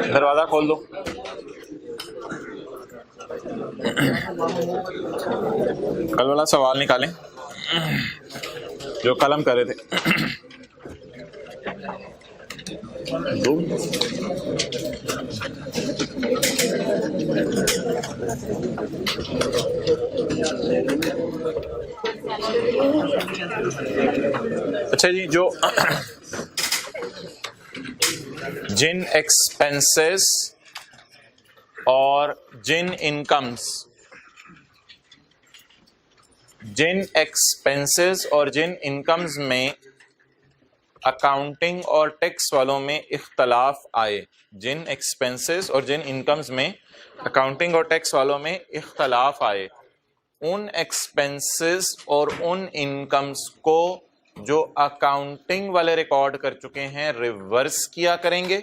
दरवाजा खोल दो। कल वाला सवाल निकालें जो कल हम कर रहे थे। दो अच्छा जी, जो जिन एक्सपेंसेस और जिन इनकम्स में अकाउंटिंग और टैक्स वालों में इख्तलाफ आए, जिन एक्सपेंसेस और जिन इनकम्स में अकाउंटिंग और टैक्स वालों में इख्तलाफ आए, उन एक्सपेंसेस और उन इनकम्स को जो अकाउंटिंग वाले रिकॉर्ड कर चुके हैं रिवर्स किया करेंगे,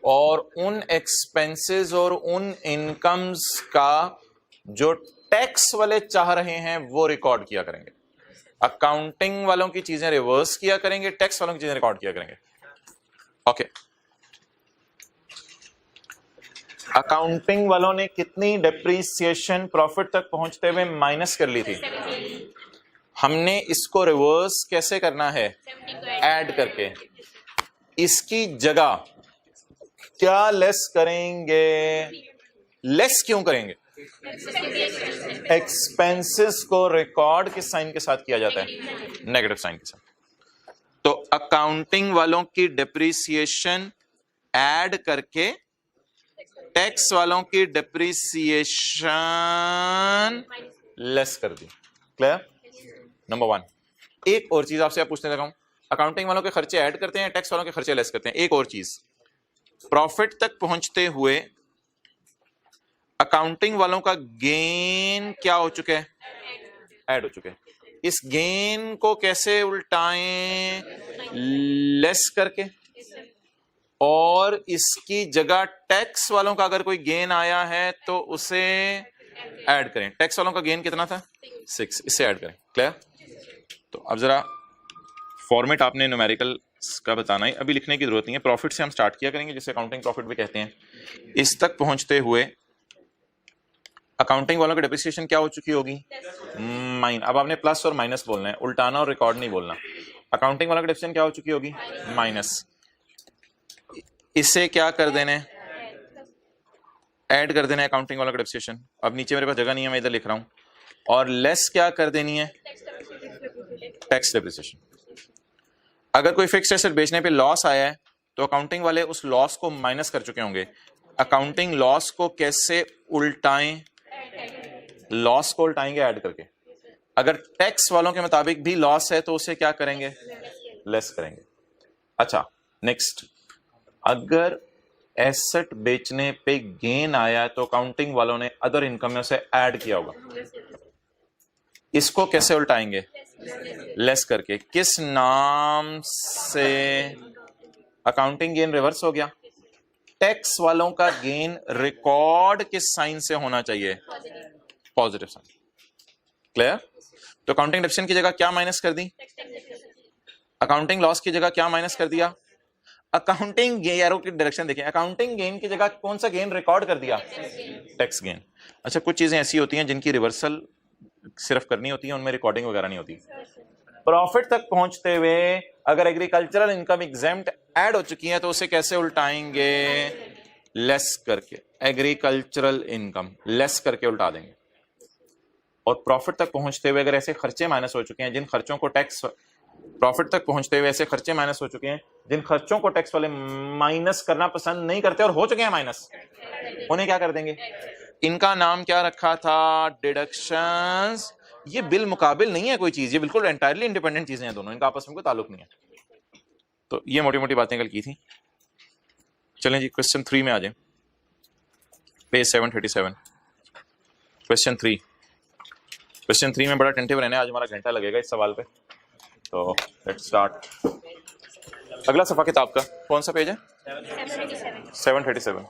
और उन एक्सपेंसेस और उन इनकम्स का जो टैक्स वाले चाह रहे हैं वो रिकॉर्ड किया करेंगे। अकाउंटिंग वालों की चीजें रिवर्स किया करेंगे, टैक्स वालों की चीजें रिकॉर्ड किया करेंगे। ओके, अकाउंटिंग वालों ने कितनी डेप्रीसिएशन प्रॉफिट तक पहुंचते हुए माइनस कर ली थी? हमने इसको रिवर्स कैसे करना है? ऐड करके। इसकी जगह क्या लेस करेंगे? लेस क्यों करेंगे? एक्सपेंसेस को रिकॉर्ड किस साइन के साथ किया जाता है? नेगेटिव साइन के साथ। तो अकाउंटिंग वालों की डेप्रीसिएशन ऐड करके टैक्स वालों की डेप्रीसिएशन लेस कर दी। क्लियर? नंबर 1। एक और चीज आपसे पूछने लगा हूं, अकाउंटिंग वालों के खर्चे ऐड करते हैं, टैक्स वालों के खर्चे लेस करते हैं। एक और चीज, प्रॉफिट तक पहुंचते हुए अकाउंटिंग वालों का गेन क्या हो चुका है? ऐड हो चुके हैं। इस गेन को कैसे उल्टाएं? लेस करके। और इसकी जगह टैक्स वालों का अगर कोई गेन आया है तो उसे ऐड करें। टैक्स वालों का गेन कितना था? 6, इससे ऐड करें। क्लियर? तो अब जरा फॉर्मेट आपने न्यूमेरिकल का बताना है, अभी लिखने की जरूरत नहीं है। प्रॉफिट से हम स्टार्ट किया करेंगे, जिसे अकाउंटिंग प्रॉफिट भी कहते हैं। इस तक पहुंचते हुए अकाउंटिंग वालों की डेप्रिसिएशन क्या हो चुकी होगी? माइन। अब आपने प्लस और माइनस बोलना है, उल्टाना और रिकॉर्ड नहीं बोलना। अकाउंटिंग वालों की डेप्रिसिएशन क्या हो चुकी होगी? माइनस। इसे क्या कर देना है? ऐड कर देना है अकाउंटिंग वालों की डेप्रिसिएशन। अब नीचे मेरे पास जगह नहीं है, मैं इधर लिख रहा हूं। और लेस क्या कर देनी है? Tax depreciation. अगर कोई फिक्स्ड एसेट बेचने पे लॉस आया है तो अकाउंटिंग वाले उस लॉस को माइनस कर चुके होंगे। अकाउंटिंग लॉस को कैसे उल्टाएं? लॉस को उल्टाएंगे ऐड करके। अगर टैक्स वालों के मुताबिक भी लॉस है तो उसे क्या करेंगे? लेस करेंगे। अच्छा, नेक्स्ट, अगर एसेट बेचने पे गेन आया तो अकाउंटिंग वालों ने अदर इनकम में उसे ऐड किया होगा। इसको कैसे उल्टाएंगे? लेस करके। किस नाम से? अकाउंटिंग गेन रिवर्स हो गया। टैक्स वालों का गेन रिकॉर्ड किस साइन से होना चाहिए? Positive sign. क्लियर? तो अकाउंटिंग डेप्रिसिएशन की जगह क्या माइनस कर दी? अकाउंटिंग लॉस की जगह क्या माइनस कर दिया? अकाउंटिंग गेन, यारों की डायरेक्शन देखें, अकाउंटिंग गेन की जगह कौन सा गेन रिकॉर्ड कर दिया? Tax gain. अच्छा, कुछ चीजें ऐसी होती हैं जिनकी रिवर्सल सिर्फ करनी होती है, उनमें रिकॉर्डिंग वगैरह नहीं होती। प्रॉफिट तक पहुंचते हुए अगर एग्रीकल्चरल इनकम एग्जेम्प्ट ऐड हो चुकी है तो उसे कैसे उल्टाएंगे? लेस करके। एग्रीकल्चरल इनकम लेस करके उल्टा देंगे। और प्रॉफिट तक पहुंचते हुए अगर ऐसे खर्चे माइनस हो चुके हैं जिन खर्चों को टैक्स, प्रॉफिट तक पहुंचते हुए ऐसे खर्चे माइनस हो चुके हैं जिन खर्चों को टैक्स वाले माइनस करना पसंद नहीं करते और हो चुके हैं माइनस, उन्हें क्या कर देंगे? इनका नाम क्या रखा था? डिडक्शंस। ये बिल मुकाबिल नहीं है कोई चीज, ये बिल्कुल एंटायरली इंडिपेंडेंट चीजें हैं दोनों, इनका आपस में कोई ताल्लुक नहीं है। तो ये मोटी मोटी बातें कल की थी। चलें जी, क्वेश्चन 3 में आ जाए, पेज 737। क्वेश्चन 3 में बड़ा टेंटिव रहने, आज हमारा घंटा लगेगा इस सवाल पे, तो लेट्स स्टार्ट। अगला सफा किताब का कौन सा पेज है? 737।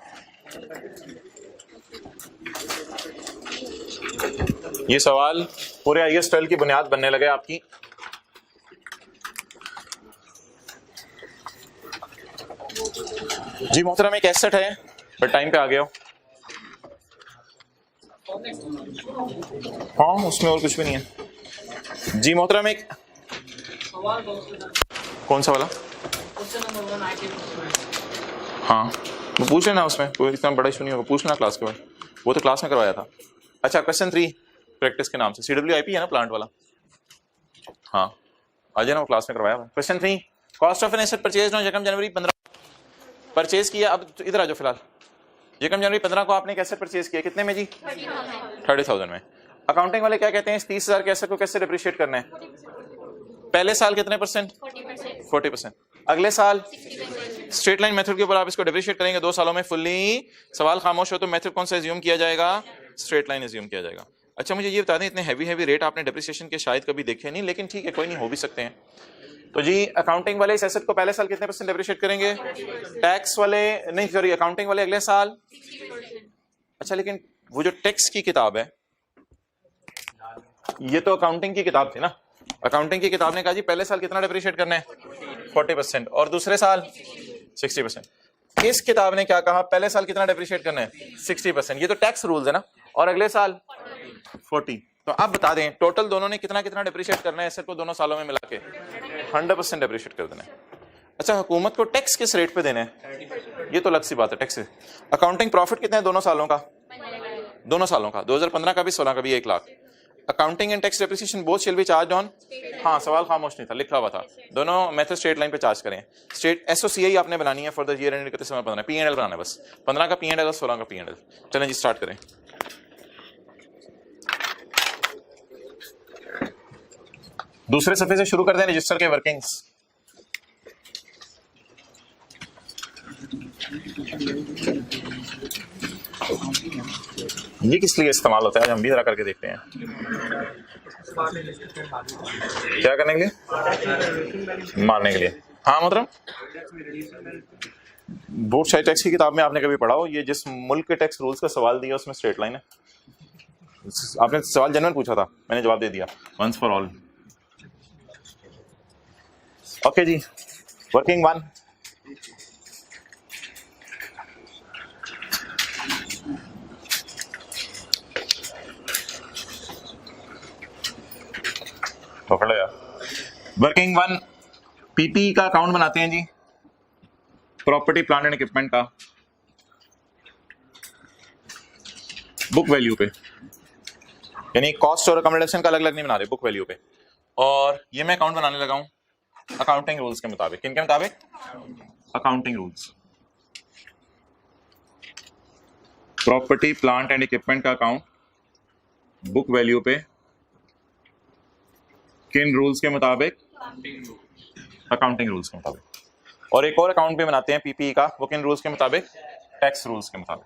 ये सवाल पूरे IAS 12 की बुनियाद बनने लगे आपकी। जी मोहतरम, एक एसेट है, पर टाइम पे आ गया हो। हाँ, उसमें और कुछ भी नहीं है। जी मोहतरम, एक कौन सा वाला? हाँ, वो पूछ लेना, उसमें कोई इतना बड़ा इशू नहीं होगा, पूछना क्लास के बाद, वो तो क्लास में करवाया था। अच्छा, क्वेश्चन 3 प्रैक्टिस के नाम से, CWIP है ना प्लांट वाला? हाँ, आ जाना, वो क्लास में करवाया था। Question 3, cost of an asset purchase on 1 January 15 purchase किया। अब इधर आ जाओ, फिलहाल 1 जनवरी 15 को आपने एक एसेट परचेज किया, कितने में जी? 30,000 में। अकाउंटिंग वाले क्या कहते हैं, इस 30,000 के एसेट को कैसे डिप्रिशिएट करना है? पहले साल कितने परसेंट? 40%। अगले साल स्ट्रेट लाइन मेथड के ऊपर आप इसको डिप्रिशिएट करेंगे 2 सालों में फुल्ली। सवाल खामोश हो तो मेथड कौन सा एज्यूम किया जाएगा? स्ट्रेट लाइन एज्यूम किया जाएगा। अच्छा, मुझे ये बता दें, इतने हैवी रेट आपने डिप्रिसिएशन के शायद कभी देखे नहीं, लेकिन ठीक है, कोई नहीं, हो भी सकते हैं। तो जी अकाउंटिंग वाले इस एसेट को पहले साल कितने % डिप्रिशिएट करेंगे? टैक्स वाले नहीं, सॉरी, अकाउंटिंग वाले अगले साल। अच्छा, लेकिन वो जो टैक्स की किताब है, ये तो अकाउंटिंग की किताब थी ना। अकाउंटिंग की किताब ने कहा जी पहले साल कितना डिप्रिशिएट करना है? 40%, और दूसरे साल 60%। इस किताब ने क्या कहा, पहले साल कितना डिप्रिशिएट करना है? 60%। ये तो टैक्स रूल्स है ना, और अगले साल 40। तो अब बता दें टोटल दोनों ने कितना कितना डिप्रिशिएट करना है एसेट को दोनों सालों में मिला के? 100% डिप्रिशिएट कर देना है। अच्छा, हुकूमत को टैक्स किस रेट पे देना है? ये तो अलग सी बात है, टैक्स। अकाउंटिंग प्रॉफिट कितना है दोनों सालों का? दोनों सालों का, 2015 का भी 16 का भी 1 lakh. Accounting and tax depreciation both shall be charge on, हाँ सवाल खामोश नहीं था, लिखा हुआ था, दोनों मेथड स्ट्रेट लाइन पे चार्ज करें। स्ट्रेट SOCI आपने बनानी है for the year and 31 15 P&L बनाना है बस, 15 का P&L और 16 का P&L। चलें जी स्टार्ट करें। दूसरे सफे से शुरू कर दें, रजिस्टर के वर्किंग्स। ये किस लिए इस्तेमाल होता है, हम भी जरा करके देखते हैं। क्या करने के लिए? मारने के लिए। हाँ मतलब बोर्ड साइड टैक्स की किताब में आपने कभी पढ़ा हो, ये जिस मुल्क के टैक्स रूल्स का सवाल दिया उसमें स्ट्रेट लाइन है। आपने सवाल जनरल पूछा था, मैंने जवाब दे दिया, वंस फॉर ऑल। ओके जी, वर्किंग 1। पकड़ लो यार। वर्किंग 1, PPE का अकाउंट बनाते हैं जी, प्रॉपर्टी प्लांट एंड इक्विपमेंट का, बुक वैल्यू पे, यानी कॉस्ट और अकोमोडेशन का अलग अलग नहीं बना रहे, बुक वैल्यू पे। और ये मैं अकाउंट बनाने लगा हूं अकाउंटिंग रूल्स के मुताबिक। किन के मुताबिक? Accounting rules. Property plant and equipment का अकाउंट बुक वैल्यू पे, किन रूल्स के मुताबिक? अकाउंटिंग रूल्स के मुताबिक। और एक और अकाउंट भी बनाते हैं PPE का, वो किन रूल्स के मुताबिक? टैक्स रूल्स के मुताबिक।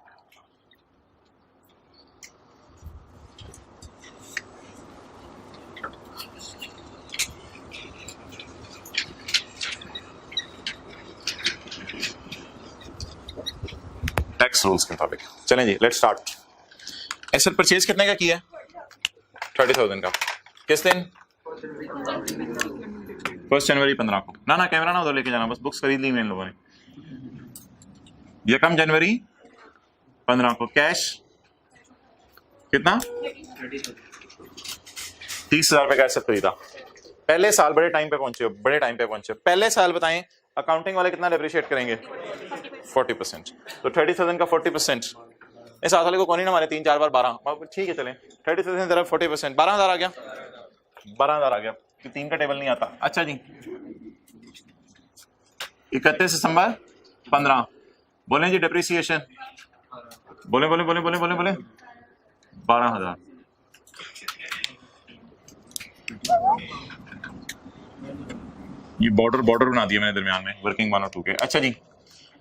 टैक्स रूल्स के मुताबिक। चलें जी लेट्स स्टार्ट। एसेट परचेज कितने का किया है? 30,000 का। किस दिन? 1 जनवरी 15 को। ना कैमरा ना उधर लेके जाना, बस बुक्स खरीद ली इन लोगों ने। 1 जनवरी 15 को। कैश कितना? 30,000 रुपए का एसेट खरीदा। पहले साल बड़े टाइम पे पहुंचे, पहले साल बताएं अकाउंटिंग वाले कितना डिप्रिशिएट करेंगे? 40%। तो 30,000 का 40%, इस साल को कौन ही ना मारे 3 4 बार 12, ठीक है चलें 30,000 तरफ 40%, 12,000 आ गया, 12,000 आ गया, 3 का टेबल नहीं आता। अच्छा जी 31 दिसंबर 15 बोले जी डिप्रिसिएशन, बोले 12,000। ये बॉर्डर बना दिया मैंने दरमियान में, वर्किंग 1 और 2 के। अच्छा जी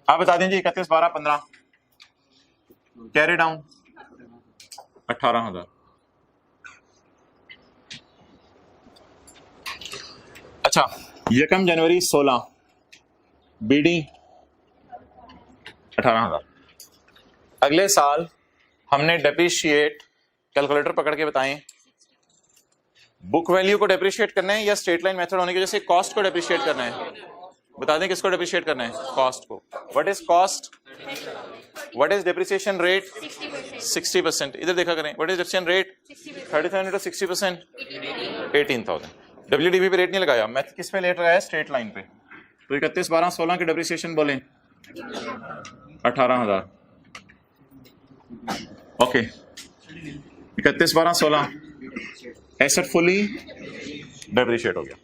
आप बता दें जी 31 12 15 कैरी डाउन 18,000। अच्छा, यकम जनवरी 16 बीडी 18,000। अगले साल हमने डेप्रिशिएट कैलकुलेटर पकड़ के बताएं, बुक वैल्यू को डेप्रिशिएट करना है या स्ट्रेट लाइन मेथड होने की वजह से कॉस्ट को डेप्रिशिएट करना है? बता दें किसको डेप्रिशिएट करना है? कॉस्ट को। What is cost? What is depreciation rate? 60%। इधर देखा करें, what is depreciation rate? 37 into 60%, 18,000। WDV पे रेट नहीं लगाया, मैं किस पे रेट लगाया? स्ट्रेट लाइन पे। तो 31, 12, 16 की डेप्रिसिएशन बोले 18,000। ओके, 31, 12, 16 एसेट फुली डेप्रिशिएट हो गया।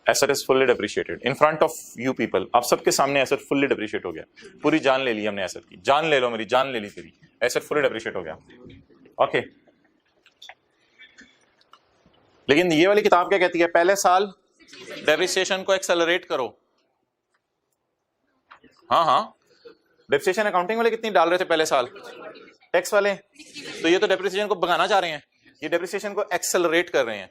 Asset is fully depreciated in front of you people. आप सबके सामने एसेट फुल्ली डेप्रिशिएट हो गया। पूरी जान ले ली हमने एसेट की। जान ले लो मेरी, जान ले ली तेरी। एसेट फुल्ली डेप्रिशिएट हो गया। ओके, लेकिन ये वाली किताब क्या कहती है? पहले साल डेप्रिसिएशन को एक्सेलरेट करो। हाँ, डेप्रिसिएशन अकाउंटिंग वाले कितनी डाल रहे थे पहले साल? टैक्स वाले। तो ये तो डेप्रिसिएशन को भगाना चाह रहे हैं, ये डेप्रिसिएशन को एक्सेलरेट कर रहे हैं।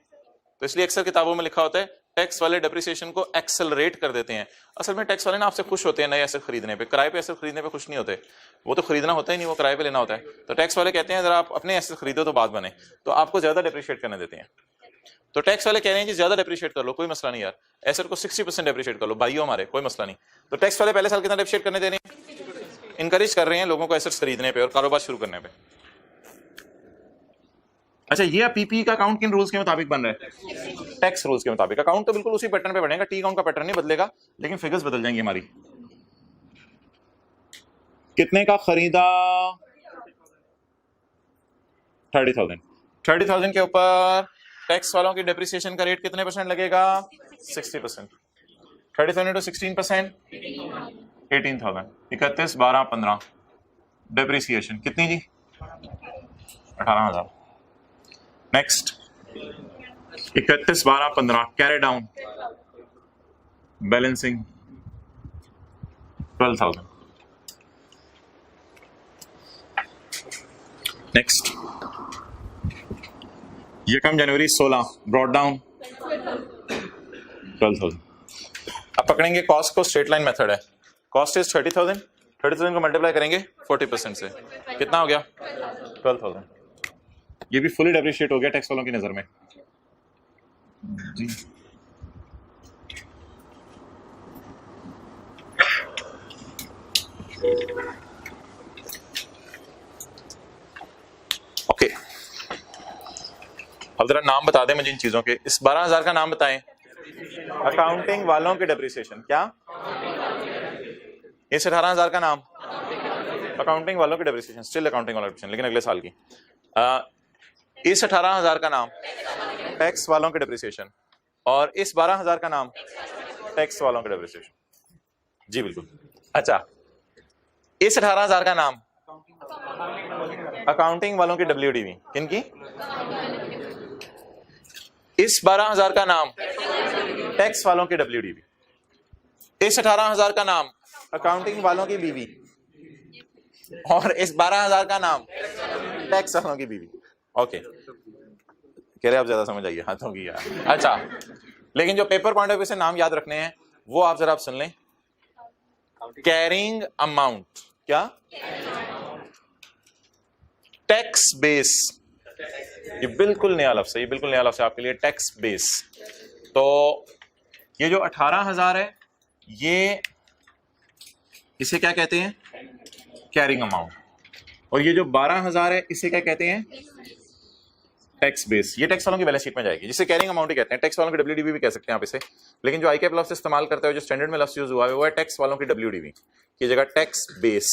तो इसलिए अक्सर किताबों में लिखा होता है टैक्स वाले डेप्रिसिएशन को एक्सेलरेट कर देते हैं। असल में टैक्स वाले ना आपसे खुश होते हैं नए एसेट खरीदने पे, किराए पे एसेट खरीदने पे खुश नहीं होते। वो तो खरीदना होता ही नहीं, वो किराए पे लेना होता है। तो टैक्स वाले कहते हैं अगर आप अपने एसेट खरीदो तो बात बने, तो आपको ज्यादा डेप्रिशिएट करने देते हैं। तो टैक्स वाले कह रहे हैं जी ज्यादा डेप्रिशिएट कर लो, कोई मसला नहीं यार, एसेट को 60% डेप्रिशिएट कर लो, भाइयों हमारे, कोई मसला नहीं। तो टैक्स वाले पहले साल कितना डेप्रिशिएट करने दे रहे हैं? इनकरेज कर रहे हैं लोगों को एसेट्स खरीदने पे और कारोबार शुरू करने पे। अच्छा, ये पीपी का अकाउंट किन रूल्स के मुताबिक बन रहा है? टैक्स रूल्स के मुताबिक। अकाउंट तो बिल्कुल उसी पैटर्न पे बनेगा, टी अकाउंट का पैटर्न नहीं बदलेगा, लेकिन फिगर्स बदल जाएंगी हमारी। कितने का खरीदा? 30,000। 30,000 के ऊपर टैक्स वालों की डेप्रिसिएशन का रेट कितने % लगेगा? 60%। 30,000 into 16%, 18,000। 31, 12, 15 डेप्रिसिएशन कितनी जी? 18,000। Next 31, 12, 15 carry down balancing 12,000। Next यकम जनवरी 16 ब्रॉड डाउन 12,000। अब पकड़ेंगे कॉस्ट को, स्ट्रेट लाइन मेथड है। कॉस्ट इज 30,000, 30,000 को मल्टीप्लाई करेंगे 40% से, कितना हो गया? 12,000। ये भी फुली डेप्रिशिएट हो गया टैक्स वालों की नजर में जी। ओके, अब जरा नाम बता दें मुझे इन चीजों के। इस 12,000 का नाम बताएं। अकाउंटिंग वालों के डेप्रिसिएशन क्या? इस 18,000 का नाम अकाउंटिंग वालों के डेप्रिसिएशन, स्टिल अकाउंटिंग वाला डेप्रिसिएशन, लेकिन अगले साल की। इस 18,000 का नाम टैक्स वालों के डेप्रिसिएशन, और इस 12,000 का नाम टैक्स वालों के डेप्रिसिएशन। जी बिल्कुल। अच्छा, इस 18,000 का नाम अकाउंटिंग वालों की WDV, किनकी? इस 12,000 का नाम टैक्स वालों की WDV। इस 18,000 का नाम अकाउंटिंग वालों की BV, और इस 12,000 का नाम टैक्स वालों की BV। ओके, कह रहे आप ज्यादा समझ आइए हाथों की यार। अच्छा, लेकिन जो पेपर पॉइंट ऑफ व्यू से नाम याद रखने हैं वो आप जरा आप सुन लें। कैरिंग अमाउंट, क्या? टैक्स बेस, ये बिल्कुल नया लफ्ज़ है, ये बिल्कुल नया लफ्ज़ है आपके लिए, टैक्स बेस। तो ये जो 18,000 है, ये इसे क्या कहते हैं? Carrying amount. और ये जो 12,000 है, इसे क्या कहते हैं? Tax base. ये टैक्स वालों की बैलेंस शीट में जाएगी, जिसे कैरिंग अमाउंट ही कहते हैं। टैक्स वालों की WDV भी कह सकते हैं आप इसे, लेकिन जो आईकैप लफ्ज़ इस्तेमाल करते हैं, जो स्टैंडर्ड में लफ्ज़ यूज हुआ है, वो है टैक्स वालों की WDV की जगह टैक्स बेस।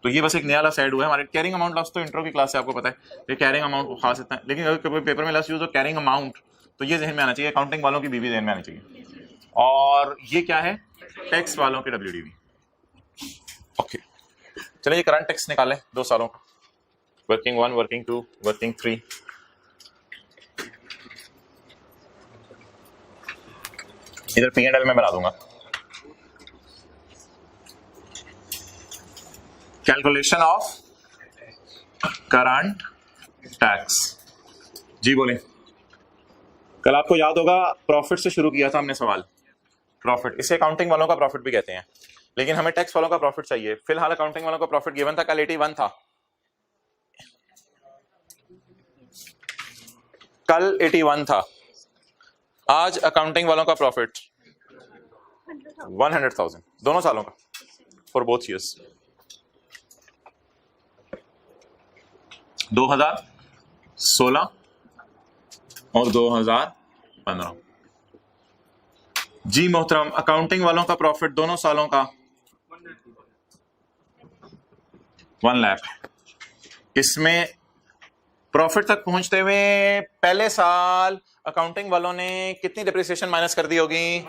तो ये बस एक नया लफ्ज़ ऐड हुआ है हमारे। कैरिंग अमाउंट लफ्ज़ तो इंट्रो की क्लास से आपको पता है, ये कैरिंग अमाउंट को खास इतना, लेकिन अगर कभी पेपर में लफ्ज़ यूज हो कैरिंग अमाउंट, तो ये जहन में आना चाहिए, अकाउंटिंग वालों की BV जहन में आनी चाहिए। और ये क्या है? टैक्स वालों की WDV। ओके, चलिए करंट टैक्स निकालें 2 सालों का, वर्किंग 1, वर्किंग 2, वर्किंग 3। इधर P&L में बना दूंगा। Calculation of current tax. जी बोले। कल आपको याद होगा प्रॉफिट से शुरू किया था हमने सवाल, प्रॉफिट, इसे अकाउंटिंग वालों का प्रॉफिट भी कहते हैं, लेकिन हमें टैक्स वालों का प्रॉफिट चाहिए। फिलहाल अकाउंटिंग वालों का प्रॉफिट गिवन था, कल 81 था, कल 81 था, आज अकाउंटिंग वालों का प्रॉफिट 100,000 दोनों सालों का, फॉर बोथ ईयर्स। 2016 और 2015। जी मोहतरम, अकाउंटिंग वालों का प्रॉफिट दोनों सालों का 1 लाख। इसमें प्रॉफिट तक पहुंचते हुए पहले साल अकाउंटिंग वालों ने कितनी डिप्रिसिएशन माइनस कर दी होगी?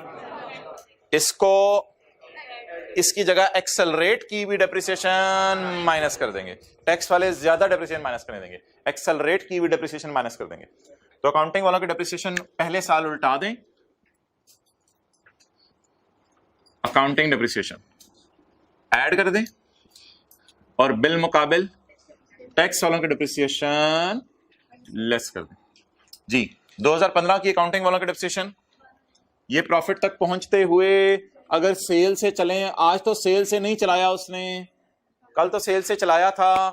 इसको, इसकी जगह एक्सेलरेट की भी डिप्रिसिएशन माइनस कर देंगे। टैक्स वाले ज्यादा डिप्रिसिएशन माइनस करने देंगे, एक्सेलरेट की भी डिप्रिसिएशन माइनस कर देंगे। तो अकाउंटिंग वालों की डिप्रिसिएशन पहले साल उल्टा दें, अकाउंटिंग डिप्रिसिएशन ऐड कर दें, और बिल मुकाबिल टैक्स वालों की डिप्रिसिएशन लेस कर दें। जी 2015 की अकाउंटिंग वालों की डिप्रिसिएशन, ये प्रॉफिट तक पहुंचते हुए अगर सेल से चलें, आज तो सेल से नहीं चलाया उसने, कल तो सेल से चलाया था,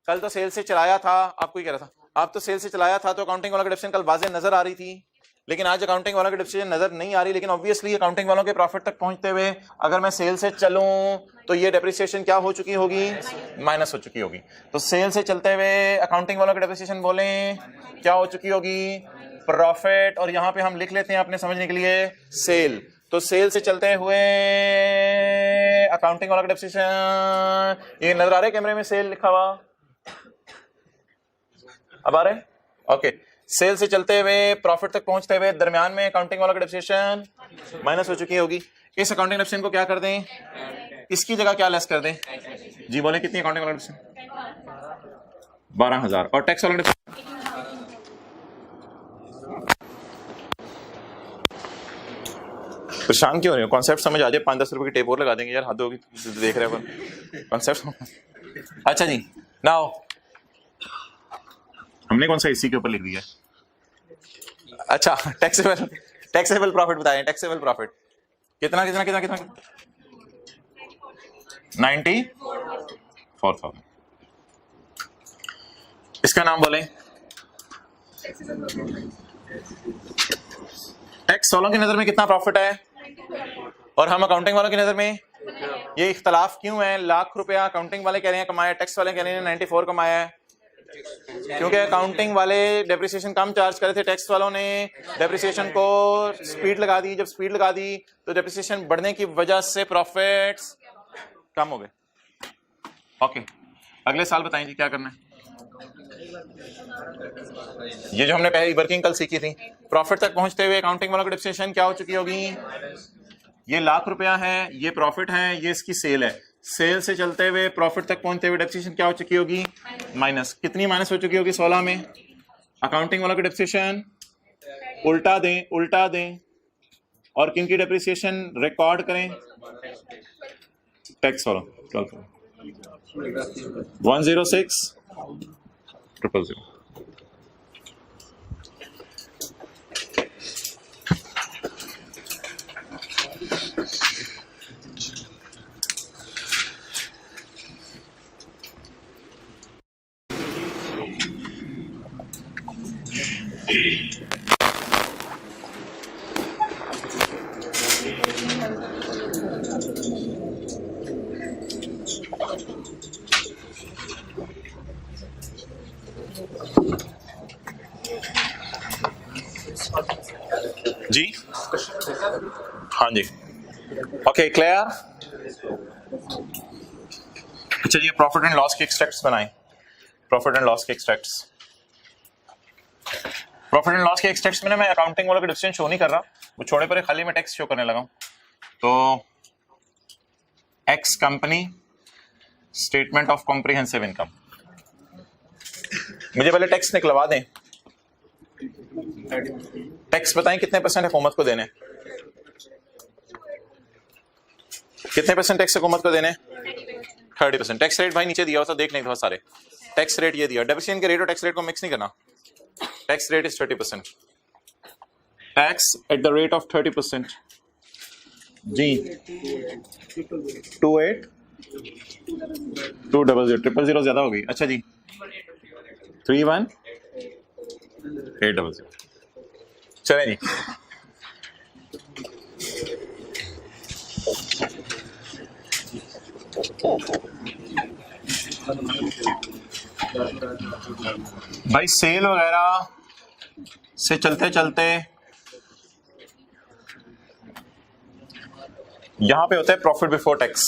कल तो सेल से चलाया था, आपको ही कह रहा था, आप तो सेल से चलाया था, तो अकाउंटिंग वालों की डिप्रिसिएशन कल वाज़ेह नजर आ रही थी, लेकिन आज अकाउंटिंग वालों की डिप्रिसिएशन नजर नहीं आ रही। लेकिन ऑब्वियसली अकाउंटिंग वालों के प्रॉफिट तक पहुंचते हुए अगर मैं सेल से चलूं तो ये डिप्रिसिएशन क्या हो चुकी होगी? माइनस हो चुकी होगी। तो सेल से चलते हुए अकाउंटिंग वालों की डिप्रिसिएशन बोलें क्या हो चुकी होगी? प्रॉफिट, और यहां पे हम लिख लेते हैं अपने समझने के लिए सेल। तो सेल से चलते हुए अकाउंटिंग वालों का डिप्रिसिएशन, ये नजर आ रहा है कैमरे में सेल लिखा हुआ, अब आ रहे हैं? ओके, सेल से चलते हुए प्रॉफिट तक पहुंचते हुए दरमियान में अकाउंटिंग वालों का डिप्रिसिएशन माइनस हो चुकी होगी। इस अकाउंटिंग डिप्रिसिएशन को क्या कर दें? इसकी जगह क्या लेस कर दें? जी बोले कितनी अकाउंटिंग वाला डिप्रिसिएशन? 12,000। और टैक्स वाला डिप्रिसिएशन परेशान क्यों हो रहे हो? कॉन्सेप्ट समझ आ जाए, 5-10 रुपए की टेप और लगा देंगे यार, हद होगी, देख रहे हो कॉन्सेप्ट। अच्छा जी, नाउ हमने कौन सा इसी के ऊपर लिख दिया? अच्छा, टैक्सेबल प्रॉफिट बताएं। टैक्सेबल प्रॉफिट कितना कितना कितना कितना? 94,000। इसका नाम बोलें। टैक्स वालों की नजर में कितना प्रॉफिट है और हम अकाउंटिंग वालों की नजर में? ये इख्तलाफ क्यों है? लाख रुपया अकाउंटिंग वाले कह रहे हैं कमाया, टैक्स वाले कह रहे हैं 94 कमाया है, क्योंकि अकाउंटिंग वाले डेप्रिसिएशन कम चार्ज करे थे, टैक्स वालों ने डेप्रिसिएशन को स्पीड लगा दी। जब स्पीड लगा दी तो डेप्रिसिएशन बढ़ने की वजह से प्रॉफिट्स कम हो गए। ओके, अगले साल बताएं जी क्या करना है? ये जो हमने पहले वर्किंग कल सीखी थी, प्रॉफिट तक पहुंचते हुए अकाउंटिंग वालों की डेप्रिसिएशन क्या हो चुकी होगी? ये लाख रुपया है, ये प्रॉफिट है, ये इसकी सेल है। सेल से चलते हुए प्रॉफिट तक पहुंचते हुए डेप्रिसिएशन क्या हो चुकी होगी? माइनस। कितनी माइनस हो चुकी होगी 16 में? अकाउंटिंग वालों की डेप्रिसिएशन उल्टा दें, उल्टा दें, और किन की डेप्रिसिएशन रिकॉर्ड करें? टैक्स वालों 106,000,000। जी हाँ जी, ओके क्लियर। अच्छा जी, प्रॉफिट एंड लॉस के एक्सट्रैक्ट्स बनाएं। प्रॉफिट एंड लॉस के एक्सट्रैक्ट्स, प्रॉफिट एंड लॉस के एक्सट्रैक्ट्स में ना मैं अकाउंटिंग वालों का डिफरेंस शो नहीं कर रहा, वो छोड़े पर खाली मैं टैक्स शो करने लगा हूं। तो x company statement of comprehensive income, मुझे पहले टैक्स निकलवा दें। टैक्स बताएं कितने परसेंट हुकूमत को देने? कितने परसेंट टैक्स हुकूमत को देने? 30%। टैक्स रेट भाई नीचे दिया होता, देख नहीं था सारे। टैक्स रेट ये दिया, डेप्रिसिएशन के रेट और टैक्स रेट को मिक्स नहीं करना। Tax rate is 30%। Tax at the rate of 30% जी 28,200 ज्यादा हो गई। अच्छा जी 31,800 चले जी। भाई सेल वगैरह से चलते चलते यहां पे होता है प्रॉफिट बिफोर टैक्स।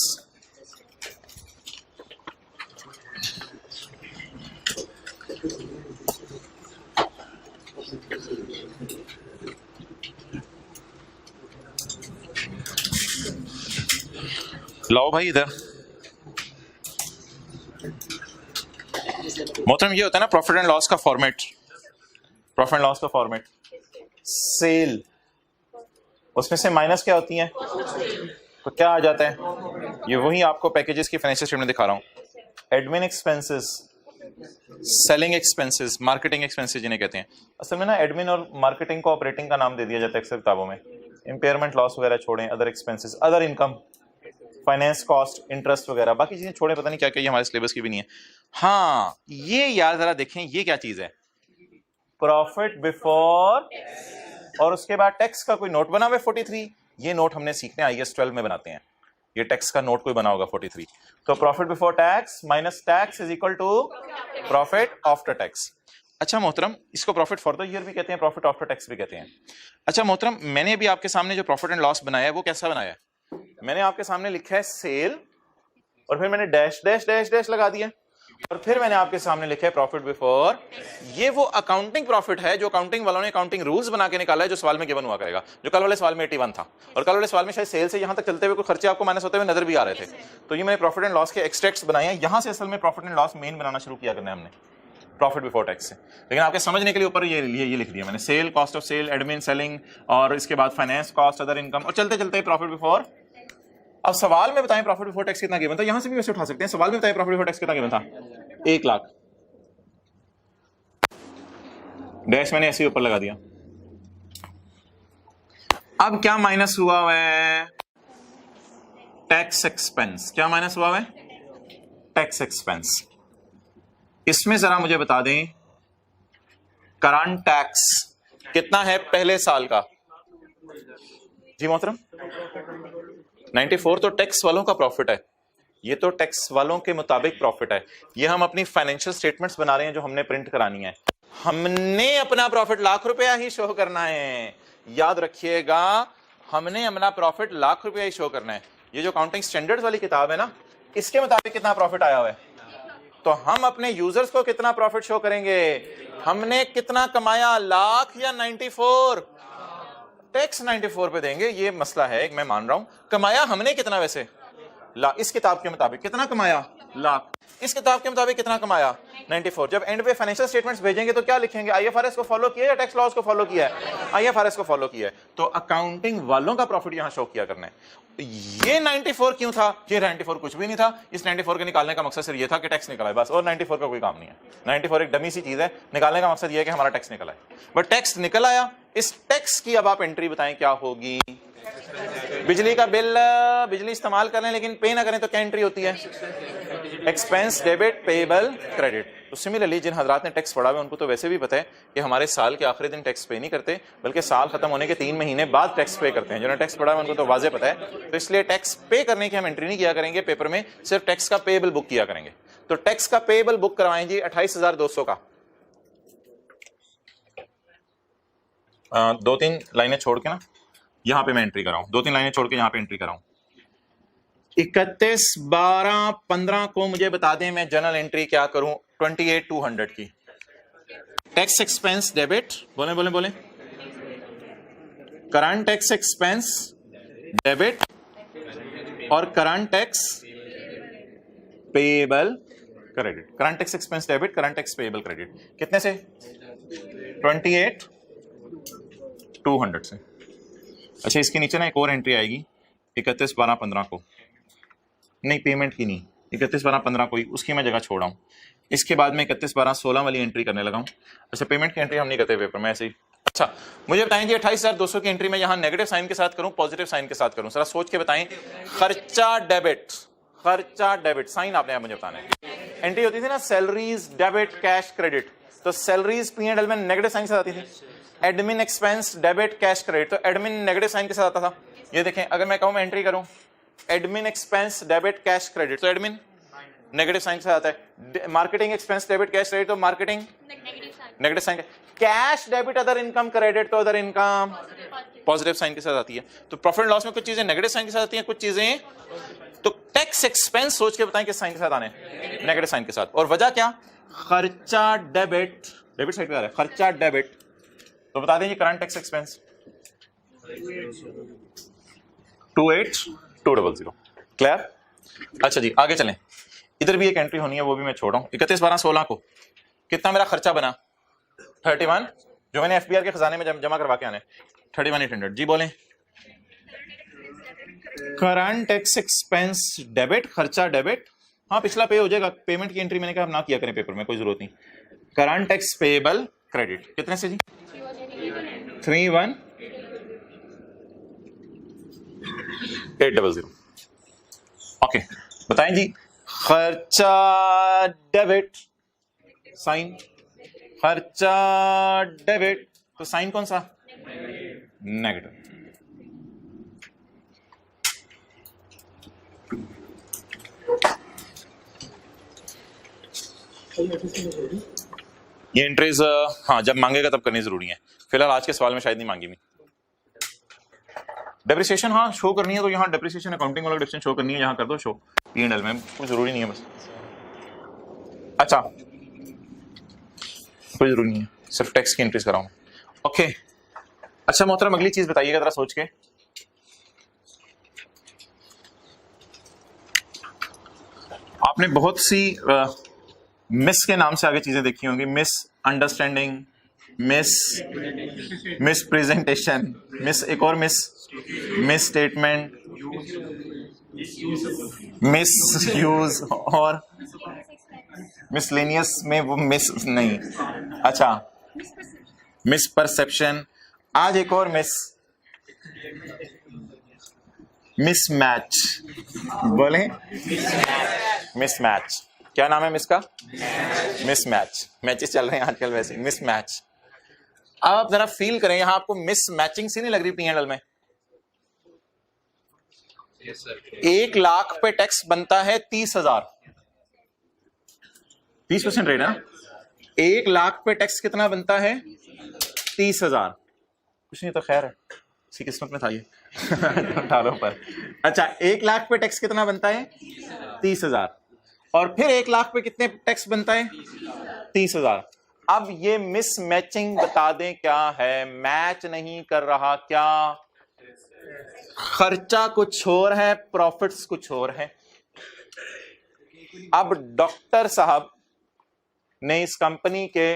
लाओ भाई इधर। मोहतरम ये होता है ना प्रॉफिट एंड लॉस का फॉर्मेट, प्रॉफिट एंड लॉस का फॉर्मेट। सेल उसमें से माइनस क्या होती है तो क्या आ जाता है, ये वही आपको पैकेजेस की फाइनेंशियल स्टेटमेंट दिखा रहा हूं। Admin expenses, selling expenses, marketing expenses जिन्हें कहते हैं। असल में ना एडमिन और मार्केटिंग को ऑपरेटिंग का नाम दे दिया जाता है अक्सर किताबों में। इंपेयरमेंट लॉस वगैरह छोड़ें, other expenses, other income, finance cost, interest वगैरह, बाकी चीजें छोड़ें, पता नहीं क्या क्या, ये हमारे सिलेबस की भी नहीं है। हाँ ये यार जरा देखें ये क्या चीज है, प्रॉफिट बिफोर और उसके बाद टैक्स का कोई नोट बना हुआ है 43। ये नोट हमने सीखने IAS 12 में बनाते हैं, ये टैक्स का नोट कोई बना होगा 43। तो profit before tax minus tax is equal to profit after tax. अच्छा मोहतरम इसको प्रॉफिट फॉर द ईयर भी कहते हैं, प्रॉफिट आफ्टर टैक्स भी कहते हैं। अच्छा मोहतरम मैंने अभी आपके सामने जो प्रॉफिट एंड लॉस बनाया है वो कैसा बनाया है, मैंने आपके सामने लिखा है सेल और फिर मैंने डैश डैश डैश डैश लगा दिया और फिर मैंने आपके सामने लिखा है प्रॉफिट बिफोर। ये वो अकाउंटिंग प्रॉफिट है जो अकाउंटिंग वालों ने अकाउंटिंग रूल्स बना के निकाला है, जो सवाल में गिवन हुआ करेगा। जो कल वाले सवाल में 81 था और कल वाले सवाल में शायद सेल से यहां तक चलते हुए कुछ खर्चे आपको माइनस होते हुए नजर भी आ रहे थे। तो ये मैंने प्रॉफिट एंड लॉस के एक्सट्रैक्ट्स बनाए हैं, यहां से असल में प्रॉफिट एंड लॉस मेन बनाना शुरू किया करना है हमने प्रॉफिट बिफोर टैक्स से। लेकिन आपके समझने के लिए ऊपर ये लिख दिया मैंने, sale, cost of sale, admin, selling और इसके बाद फाइनेंस कॉस्ट, अदर इनकम और चलते चलते प्रॉफिट बिफोर। अब सवाल में बताएं प्रॉफिट बिफोर टैक्स कितना गिवन था, यहां से भी वैसे उठा सकते हैं। सवाल में बताएं प्रॉफिट बिफोर टैक्स कितना गिवन था, 1 लाख। डैश मैंने ऐसे ही ऊपर लगा दिया। अब क्या माइनस हुआ है, टैक्स एक्सपेंस। क्या माइनस हुआ है, टैक्स एक्सपेंस। इसमें जरा मुझे बता दें करंट टैक्स कितना है पहले साल का। जी मोहतरम 94 तो टैक्स वालों का प्रॉफिट है, ये तो टैक्स वालों के मुताबिक प्रॉफिट है। ये हम अपनी फाइनेंशियल स्टेटमेंट्स बना रहे हैं जो हमने प्रिंट करानी है। हमने अपना प्रॉफिट ₹1,00,000 ही शो करना है, याद रखिएगा हमने अपना प्रॉफिट ₹1,00,000 ही शो करना है। ये जो अकाउंटिंग स्टैंडर्ड्स वाली किताब है ना, इसके मुताबिक कितना प्रॉफिट आया हुआ है, तो हम अपने यूजर्स को कितना प्रॉफिट शो करेंगे, हमने कितना कमाया, लाख या 94, टैक्स 94 पे देंगे। ये मसला है, मैं मान रहा हूं। कमाया हमने कितना वैसे, लाख। इस किताब के मुताबिक कितना कमाया, लाख। इस किताब के मुताबिक कितना कमाया, 94। जब एंड पे फाइनेंशियल स्टेटमेंट्स भेजेंगे तो क्या लिखेंगे, IFRS को फॉलो किया या टैक्स लॉस को फॉलो किया है, IFRS को फॉलो किया है। तो अकाउंटिंग वालों का प्रॉफिट यहां शो किया करना है। ये 94 क्यों था, ये 94 कुछ भी नहीं था। इस 94 के निकालने का मकसद सिर्फ ये था कि टैक्स निकला है बस, और 94 का कोई काम नहीं है। 94 एक डमी सी चीज है, निकालने का मकसद ये है कि हमारा टैक्स निकला है। बट टैक्स निकल आया, इस टैक्स की अब आप एंट्री बताएं क्या होगी। बिजली का बिल, बिजली इस्तेमाल करें लेकिन पे ना करें तो क्या एंट्री होती है, एक्सपेंस डेबिट पेएबल क्रेडिट। तो सिमिलरली जिन हजरात ने टैक्स पढ़ा हुआ है उनको तो वैसे भी पता है कि हमारे साल के आखिरी दिन टैक्स पे नहीं करते, बल्कि साल खत्म होने के 3 महीने बाद टैक्स पे करते हैं। जिन्होंने टैक्स पढ़ा है उनको तो वाजे पता है। तो इसलिए टैक्स पे करने की हम एंट्री नहीं किया करेंगे पेपर में, सिर्फ टैक्स का पेएबल बुक किया करेंगे। तो टैक्स का पेएबल बुक करवाएं जी 28,200 का। 2-3 लाइनें छोड़ के ना यहां पे मैं एंट्री कराऊं, 2-3 लाइनें छोड़ के यहां पे एंट्री कराऊं। 31/12/15 को मुझे बता दें मैं जनरल एंट्री क्या करूं 28,200 की। टैक्स एक्सपेंस डेबिट, बोले बोले बोले, करंट टैक्स एक्सपेंस डेबिट और current tax payable credit. Current tax expense debit, current tax payable credit कितने से, 28,200 से। अच्छा इसके नीचे ना एक और एंट्री आएगी 31/12/15 को, नहीं पेमेंट की नहीं, 31/12/15 को ही, उसकी मैं जगह छोड़ा हूं। इसके बाद में 31/12/16 वाली एंट्री करने लगा हूं। अच्छा पेमेंट की एंट्री हम नहीं करते पेपर में, ऐसे ही अच्छा मुझे बताएं जी 28,200 की एंट्री में यहां नेगेटिव साइन के साथ करूं पॉजिटिव साइन के साथ करूं, जरा सोच के बताएं। खर्चा डेबिट साइन आपने मुझे बताना है। एंट्री होती थी ना सैलरीज डेबिट कैश क्रेडिट, तो सैलरीज P&L में नेगेटिव साइन के साथ आती थी। Admin expense debit cash credit, तो एडमिन नेगेटिव साइन के साथ आता था। ये देखें अगर मैं कहूं मैं एंट्री करूं admin expense debit cash credit, तो एडमिन नेगेटिव साइन के साथ आता है। Marketing expense debit cash credit, तो marketing negative sign. Cash debit other income credit, तो अदर इनकम पॉजिटिव साइन के साथ आती है। तो प्रॉफिट लॉस में कुछ चीजें नेगेटिव साइन के साथ आती हैं, कुछ चीजें। तो टैक्स एक्सपेंस सोच के बताएं किस साइन के साथ आने, नेगेटिव साइन के साथ। और वजह क्या, खर्चा डेबिट साइड पे आ रहा है, खर्चा डेबिट, तो बता दें ये करंट टैक्स एक्सपेंस 28,200 क्लियर। अच्छा जी आगे चलें, इधर भी एक एंट्री होनी है, वो भी मैं छोड़ रहा हूं। 31/12/16 को कितना मेरा खर्चा बना 31, जो मैंने FBR के खजाने में जमा करवा के आने 31,800 जी बोलें। करंट टैक्स एक्सपेंस डेबिट, खर्चा डेबिट, हाँ पिछला पे हो जाएगा। पेमेंट की एंट्री मैंने कहा ना किया करें पेपर में, कोई जरूरत नहीं। करंट टैक्स पेएबल क्रेडिट कितने से जी 31,800 ओके। बताएं जी खर्चा डेबिट साइन, खर्चा डेबिट, तो साइन कौन सा नेगेटिव। ये एंट्रीज हाँ जब मांगेगा तब करनी जरूरी है, फिलहाल आज के सवाल में शायद नहीं मांगी। डेप्रिसिएशन हाँ शो करनी है, तो यहाँ डेप्रिसिएशन अकाउंटिंग वाला डिस्टेंस शो करनी है, यहाँ कर दो शो P&L में, कोई जरूरी नहीं है बस। अच्छा कोई जरूरी नहीं है, सिर्फ टैक्स की एंट्रीज कराऊं। ओके अच्छा मोहतरम अगली चीज बताइएगा जरा सोच के। आपने बहुत सी मिस के नाम से आगे चीजें देखी होंगी, miss understanding, miss presentation, miss एक और मिस स्टेटमेंट, मिस यूज और मिसलेनियस में वो मिस नहीं। अच्छा मिस परसेप्शन, आज एक और मिसमैच, बोले मिसमैच, क्या नाम है मिस का, मिसमैच, मैचेस चल रहे हैं आजकल वैसे, मिसमैच। अब आप जरा फील करें, यहां आपको मिस मैचिंग सी नहीं लग रही P&L में। 1 लाख पे टैक्स बनता है 30,000, 30% रेट है ना। 1 लाख पे टैक्स कितना बनता है 30,000, कुछ नहीं तो खैर है, इसी किस्मत में था ये डालो पर। अच्छा 1 लाख पे टैक्स कितना बनता है 30,000, और फिर 1 लाख पे कितने टैक्स बनता है 30,000। अब ये मिस मैचिंग बता दें क्या है, मैच नहीं कर रहा क्या, खर्चा कुछ और है प्रॉफिट्स कुछ और है। अब डॉक्टर साहब ने इस कंपनी के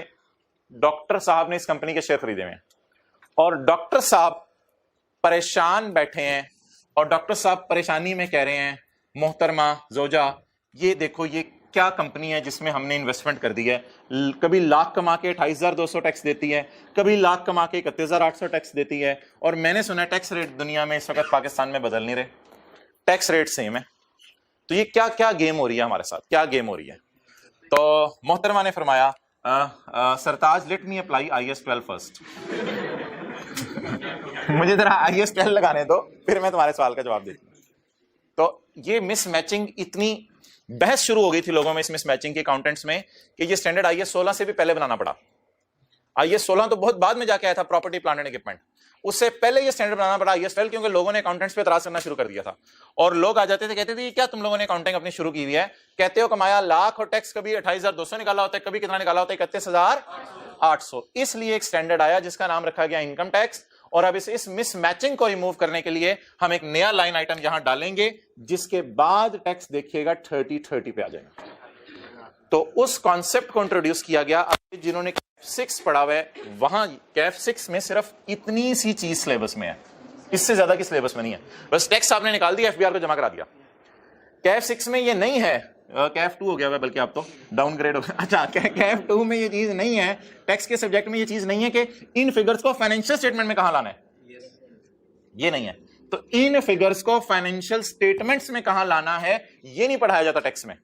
शेयर खरीदे हुए हैं, और डॉक्टर साहब परेशान बैठे हैं, और डॉक्टर साहब परेशानी में कह रहे हैं मोहतरमा जोजा ये देखो ये क्या कंपनी है जिसमें हमने इन्वेस्टमेंट कर दी है, कभी लाख कमा के 28,200 टैक्स देती है, कभी लाख कमा के 31,800 टैक्स देती है, और मैंने सुना टैक्स रेट दुनिया में इस वक्त पाकिस्तान में बदल नहीं रहे, टैक्स रेट सेम है। तो ये क्या क्या गेम हो रही है हमारे साथ, क्या गेम हो रही है। तो मोहतरमा ने फरमाया Sartaj let me apply IAS 12 first मुझे जरा IAS 12 लगाने दो, फिर मैं तुम्हारे सवाल का जवाब देती हूँ। तो ये मिस मैचिंग, इतनी बहस शुरू हो गई थी लोगों में इस मिस मैचिंग के अकाउंटेंट्स में कि ये स्टैंडर्ड IAS 16 से भी पहले बनाना पड़ा। IAS 16 तो बहुत बाद में जाके आया था, प्रॉपर्टी प्लांट एंड इक्विपमेंट, उससे पहले ये स्टैंडर्ड बनाना पड़ा IAS 12, क्योंकि लोगों ने अकाउंटेंट्स पे एतराज करना शुरू कर दिया था। और लोग आ जाते थे कहते थे क्या तुम लोगों ने अकाउंटिंग अपनी शुरू की हुई है, कहते हो कमाया लाख और टैक्स कभी 28,200 निकाला होता है, कभी कितना निकाला होता है 31,800। इसलिए एक स्टैंडर्ड आया जिसका नाम रखा गया इनकम टैक्स। और अब इस मिसमैचिंग को रिमूव करने के लिए हम एक नया लाइन आइटम यहां डालेंगे, जिसके बाद टैक्स देखिएगा 30-30 पे आ जाएगा। तो उस कॉन्सेप्ट को इंट्रोड्यूस किया गया। अब जिन्होंने कैफ 6 पढ़ा हुआ है, वहां कैफ 6 में सिर्फ इतनी सी चीज सिलेबस में है, इससे ज्यादा की सिलेबस में नहीं है। बस टैक्स आपने निकाल दिया, FBR को जमा करा दिया। कैफ 6 में ये नहीं है कैफ 2 हो गया हुआ बल्कि आप तो डाउनग्रेड हो गया। अच्छा कैफ 2 में ये चीज नहीं है, टैक्स के सब्जेक्ट में ये चीज नहीं है कि इन फिगर्स को फाइनेंशियल स्टेटमेंट में कहां लाना है, ये नहीं है। तो इन फिगर्स को फाइनेंशियल स्टेटमेंट्स में कहां लाना है ये नहीं पढ़ाया जाता टैक्स में।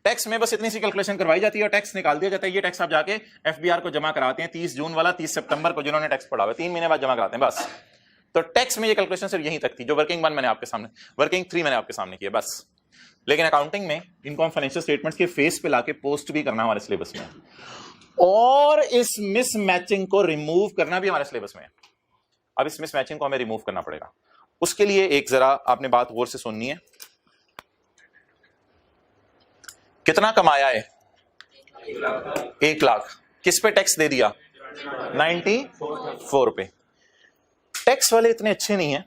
टैक्स में बस इतनी सी कैलकुलेशन करवाई जाती है और टैक्स निकाल दिया जाता है। ये टैक्स आप जाके एफबीआर को जमा कराते हैं 30 जून वाला, 30 सितंबर को जिन्होंने टैक्स पढ़ा हुआ 3 महीने बाद जमा कराते हैं बस। तो टैक्स में ये कैलकुलेशन सिर्फ यहीं तक थी, जो वर्किंग 1 मैंने आपके सामने, वर्किंग 3 मैंने आपके सामने किया बस। लेकिन अकाउंटिंग में इनको हम फाइनेंशियल स्टेटमेंट्स के फेस पे लाके पोस्ट भी करना हमारे सिलेबस में, और इस मिसमैचिंग को रिमूव करना भी हमारे सिलेबस में है। अब इस मिसमैचिंग को हमें रिमूव करना पड़ेगा। उसके लिए एक जरा आपने बात गौर से सुननी है। कितना कमाया है? 1 लाख। किस पे टैक्स दे दिया? 94 पे। टैक्स वाले इतने अच्छे नहीं है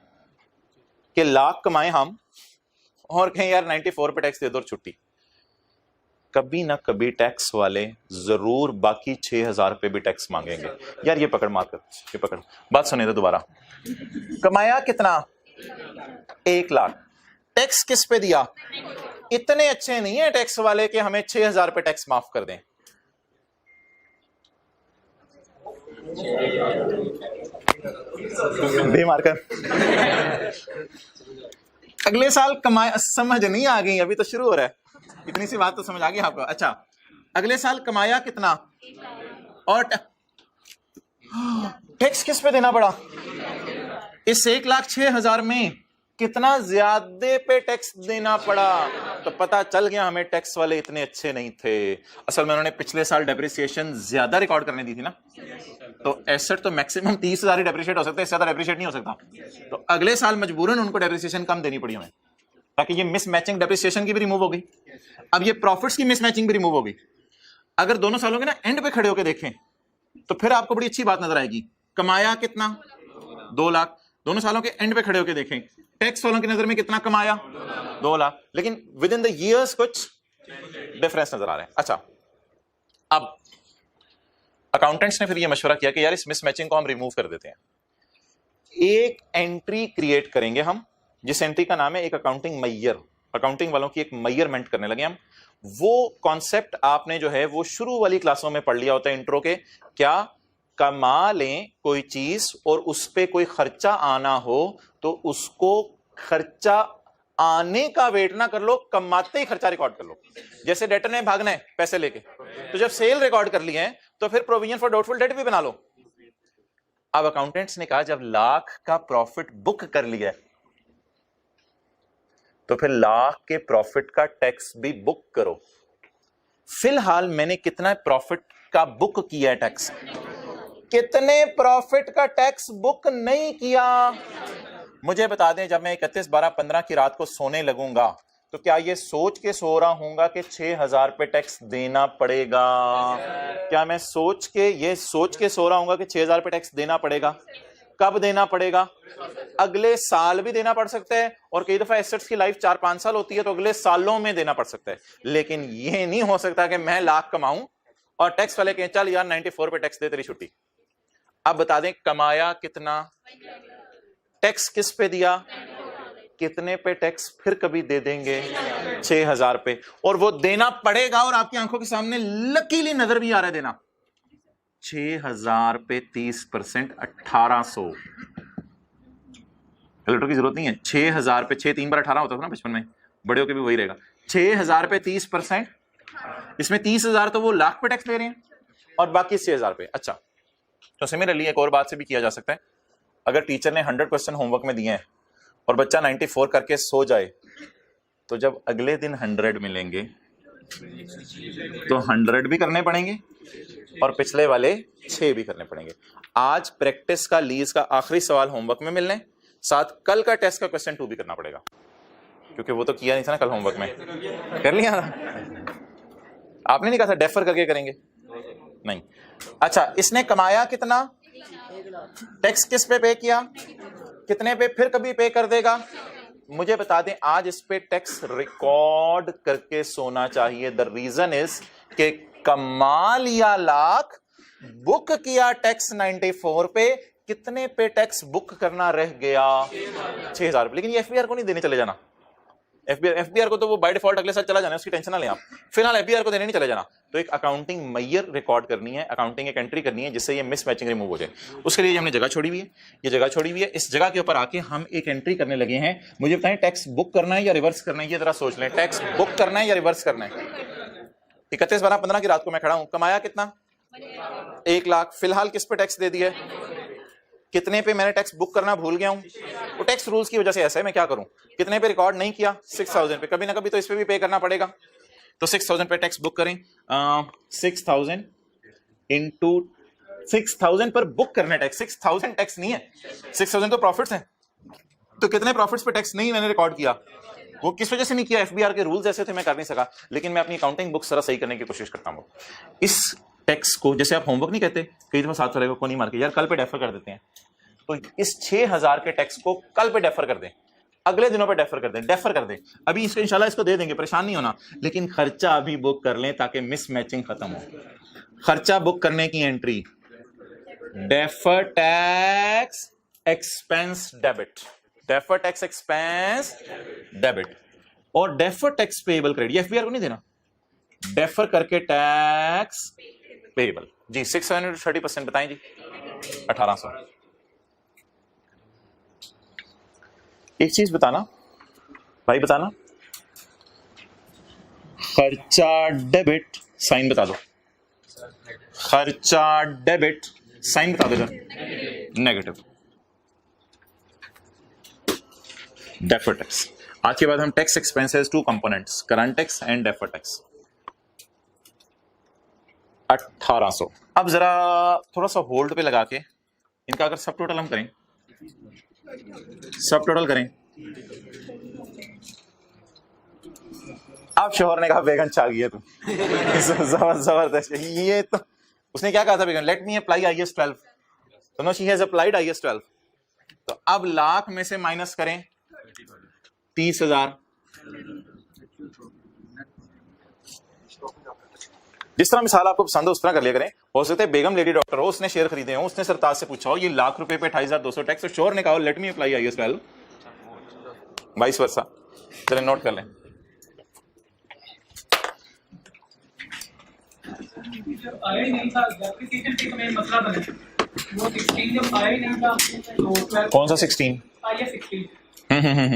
कि लाख कमाए हम और कहें यार 94 पे टैक्स दे दो और छुट्टी। कभी ना कभी टैक्स वाले जरूर बाकी 6000 पे भी टैक्स मांगेंगे। यार ये पकड़ मार कर, ये पकड़, बात सुनिए तो दोबारा। कमाया कितना? 1 लाख। टैक्स किस पे दिया? इतने अच्छे नहीं है टैक्स वाले कि हमें 6000 पे टैक्स माफ कर दें। बेमारकर अगले साल कमाया, समझ नहीं आ गई, अभी तो शुरू हो रहा है, इतनी सी बात तो समझ आ गई आपको। अच्छा अगले साल कमाया कितना और टैक्स किस पे देना पड़ा? इस 1,06,000 में कितना ज्यादा पे टैक्स देना पड़ा? तो पता चल गया हमें टैक्स वाले इतने अच्छे नहीं थे। असल में उन्होंने पिछले साल डेप्रिसिएशन ज्यादा रिकॉर्ड करने दी थी ना, तो एसेट तो मैक्सिमम 30,000 ही डेप्रिशिएट हो सकता है, इससे ज्यादा डेप्रिशिएट नहीं हो सकता। तो अगले साल मजबूरन उनको डेप्रिसिएशन कम देनी पड़ी हमें, ताकि ये मिसमैचिंग डेप्रिसिएशन की भी रिमूव हो गई। अब ये प्रॉफिट्स की मिसमैचिंग भी रिमूव हो गई। अगर दोनों सालों के ना एंड पे खड़े होकर देखें तो फिर आपको बड़ी अच्छी बात नजर आएगी। कमाया कितना? 2 लाख। दोनों सालों के एंड पे खड़े होकर देखें, टैक्स वालों की नजर में कितना कमाया? 2 लाख। लेकिन विद इन द ईयर्स कुछ डिफरेंस नजर आ रहे हैं। अच्छा अब अकाउंटेंट्स ने फिर ये मशवरा किया कि यार इस मिसमैचिंग को हम रिमूव कर देते हैं। एक एंट्री क्रिएट करेंगे हम, जिस एंट्री का नाम है एक अकाउंटिंग मैयर। अकाउंटिंग वालों की एक मैयरमेंट करने लगे हम। वो कॉन्सेप्ट आपने जो है वो शुरू वाली क्लासों में पढ़ लिया होता है इंट्रो के। क्या? कमा लें कोई चीज और उस पे कोई खर्चा आना हो तो उसको खर्चा आने का वेट ना कर लो, कमाते ही खर्चा रिकॉर्ड कर लो। जैसे डेटर ने भागना है पैसे लेके, तो जब सेल रिकॉर्ड कर लिए हैं तो फिर प्रोविजन फॉर डाउटफुल डेट भी बना लो। अब अकाउंटेंट्स ने कहा जब लाख का प्रॉफिट बुक कर लिया तो फिर लाख के प्रॉफिट का टैक्स भी बुक करो। फिलहाल मैंने कितना प्रॉफिट का बुक किया है टैक्स, कितने प्रॉफिट का टैक्स बुक नहीं किया? मुझे बता दें, जब मैं 31/12/15 की रात को सोने लगूंगा तो क्या ये सोच के सो रहा हूंगा कि 6000 पे टैक्स देना पड़ेगा? क्या मैं सोच के सो रहा हूंगा कि 6000 पे टैक्स देना पड़ेगा? कब देना पड़ेगा? अगले साल भी देना पड़ सकता है, और कई दफा एसेट्स की लाइफ 4-5 साल होती है तो अगले सालों में देना पड़ सकता है। लेकिन यह नहीं हो सकता कि मैं लाख कमाऊं और टैक्स वाले कहें चल यार 94 पे टैक्स दे, तेरी छुट्टी। अब बता दें कमाया कितना, टैक्स किस पे दिया, कितने पे टैक्स फिर कभी दे देंगे? 6000 पे, और वो देना पड़ेगा और आपकी आंखों के सामने लकीली नजर भी आ रहा है देना। 6000 पे 30% 1800। कैलकुलेटर की जरूरत नहीं है। 6000 पे 6 3 बार 18 होता था ना बचपन में, बड़े होके भी वही रहेगा। 6000 पे 30%, इसमें 30,000 तो वो लाख पे टैक्स ले रहे हैं और बाकी 6000 पे। अच्छा, तो सिमिलरली एक और बात से भी किया जा सकता है। अगर टीचर ने 100 क्वेश्चन होमवर्क में दिए हैं और बच्चा 94 करके सो जाए, तो जब अगले दिन 100 मिलेंगे तो 100 भी करने पड़ेंगे और पिछले वाले 6 भी करने पड़ेंगे। आज प्रैक्टिस का लीज का आखिरी सवाल होमवर्क में मिलने, साथ कल का टेस्ट का क्वेश्चन 2 भी करना पड़ेगा, क्योंकि वो तो किया नहीं था ना कल होमवर्क में। कर लिया था आपने? नहीं कहा था डेफर करके करेंगे? नहीं। अच्छा, इसने कमाया कितना, टैक्स किस पे किया, कितने पे फिर कभी पे कर देगा? मुझे बता दें आज इस पे टैक्स रिकॉर्ड करके सोना चाहिए। द रीजन इज कि कमा लिया लाख, बुक किया टैक्स 94 पे, कितने पे टैक्स बुक करना रह गया? 6000 पे। लेकिन ये एफबीआर को नहीं देने चले जाना, एफबीआर को तो वो बाय डिफॉल्ट अगले साल चला जाना है, उसकी टेंशन ना लें आप, फिलहाल एफबीआर को देने नहीं चले जाना। तो एक अकाउंटिंग मैयर रिकॉर्ड करनी है, अकाउंटिंग एक एंट्री करनी है जिससे ये मिसमैचिंग रिमूव हो जाए। उसके लिए हमने जगह छोड़ी हुई है, ये जगह छोड़ी हुई है, इस जगह के ऊपर आके हम एक एंट्री करने लगे हैं। मुझे बताएं टैक्स बुक करना है या रिवर्स करना है, ये जरा सोच लें, टैक्स बुक करना है या रिवर्स करना है। 31/12/15 की रात को मैं खड़ा हूं, कमाया कितना 1 लाख, फिलहाल किस पे टैक्स दे दिया, कितने पे मैंने टैक्स बुक करना भूल गया हूं, वो टैक्स रूल्स की वजह से ऐसा है, मैं क्या करूं, कितने पे रिकॉर्ड नहीं किया 6000 पे, कभी ना कभी तो इस पे भी पे करना पड़ेगा। तो 6000 पे टैक्स बुक करें, 6000 इंटू 6000 पर बुक करना है टैक्स, 6000 टैक्स नहीं है, 6000 तो प्रॉफिट्स हैं, तो कितने प्रॉफिट्स पे टैक्स नहीं मैंने रिकॉर्ड किया, वो किस वजह से नहीं किया, एफबीआर के रूल्स ऐसे थे मैं कर नहीं सका, लेकिन मैं अपनी अकाउंटिंग बुक जरा सही करने की कोशिश करता हूं। इस टैक्स को जैसे आप होमवर्क नहीं कहते, कई दफा साथ वाले को नहीं मार के यार कल पे डेफर कर देते हैं, तो इस 6000 के टैक्स को कल पे डेफर कर दें, अगले दिनों पे डेफर कर दें, डेफर कर दें, अभी इसको इंशाल्लाह इसको दे देंगे, परेशान नहीं होना, लेकिन खर्चा अभी बुक कर लें ताकि मिसमैचिंग खत्म हो। खर्चा बुक करने की entry defer tax expense debit, defer tax expense debit, और डेफर टैक्स पेएबल क्रेडिट, ये एफबीआर को नहीं देना, डेफर करके टैक्स पेएबल जी 630% बताएं जी 1800। एक चीज बताना भाई, बताना खर्चा डेबिट साइन बता दो, खर्चा डेबिट साइन बता दो, नेगेटिव डेफर टैक्स। आज के बाद हम tax expenses 2 components, current tax and defer tax 1800। अब जरा थोड़ा सा होल्ड पे लगा के इनका अगर सब टोटल हम करें, सब टोटल करें, अब शोहर ने कहा बेगम छा गई है तुम जबरदस्त, ये तो उसने क्या कहा था Begum, let me apply IAS 12, तो no she has applied IAS 12। तो अब लाख में से माइनस करें 30,000, जिस तरह मिसाल आपको पसंद है उस तरह कर लिया करें। हो सकता है बेगम लेडी डॉक्टर हो, उसने शेयर खरीदे हो, उसने सरताज से पूछा हो ये लाख रुपए पे 28,200 टैक्स, तो शोर ने कहा late me apply IAS 12, vice versa. चलें नोट कर लें, जब आया ही नहीं था एप्लीकेशन के में मसला बना, वो 16 जब आया ही नहीं था तो कौन सा 16 IAS 16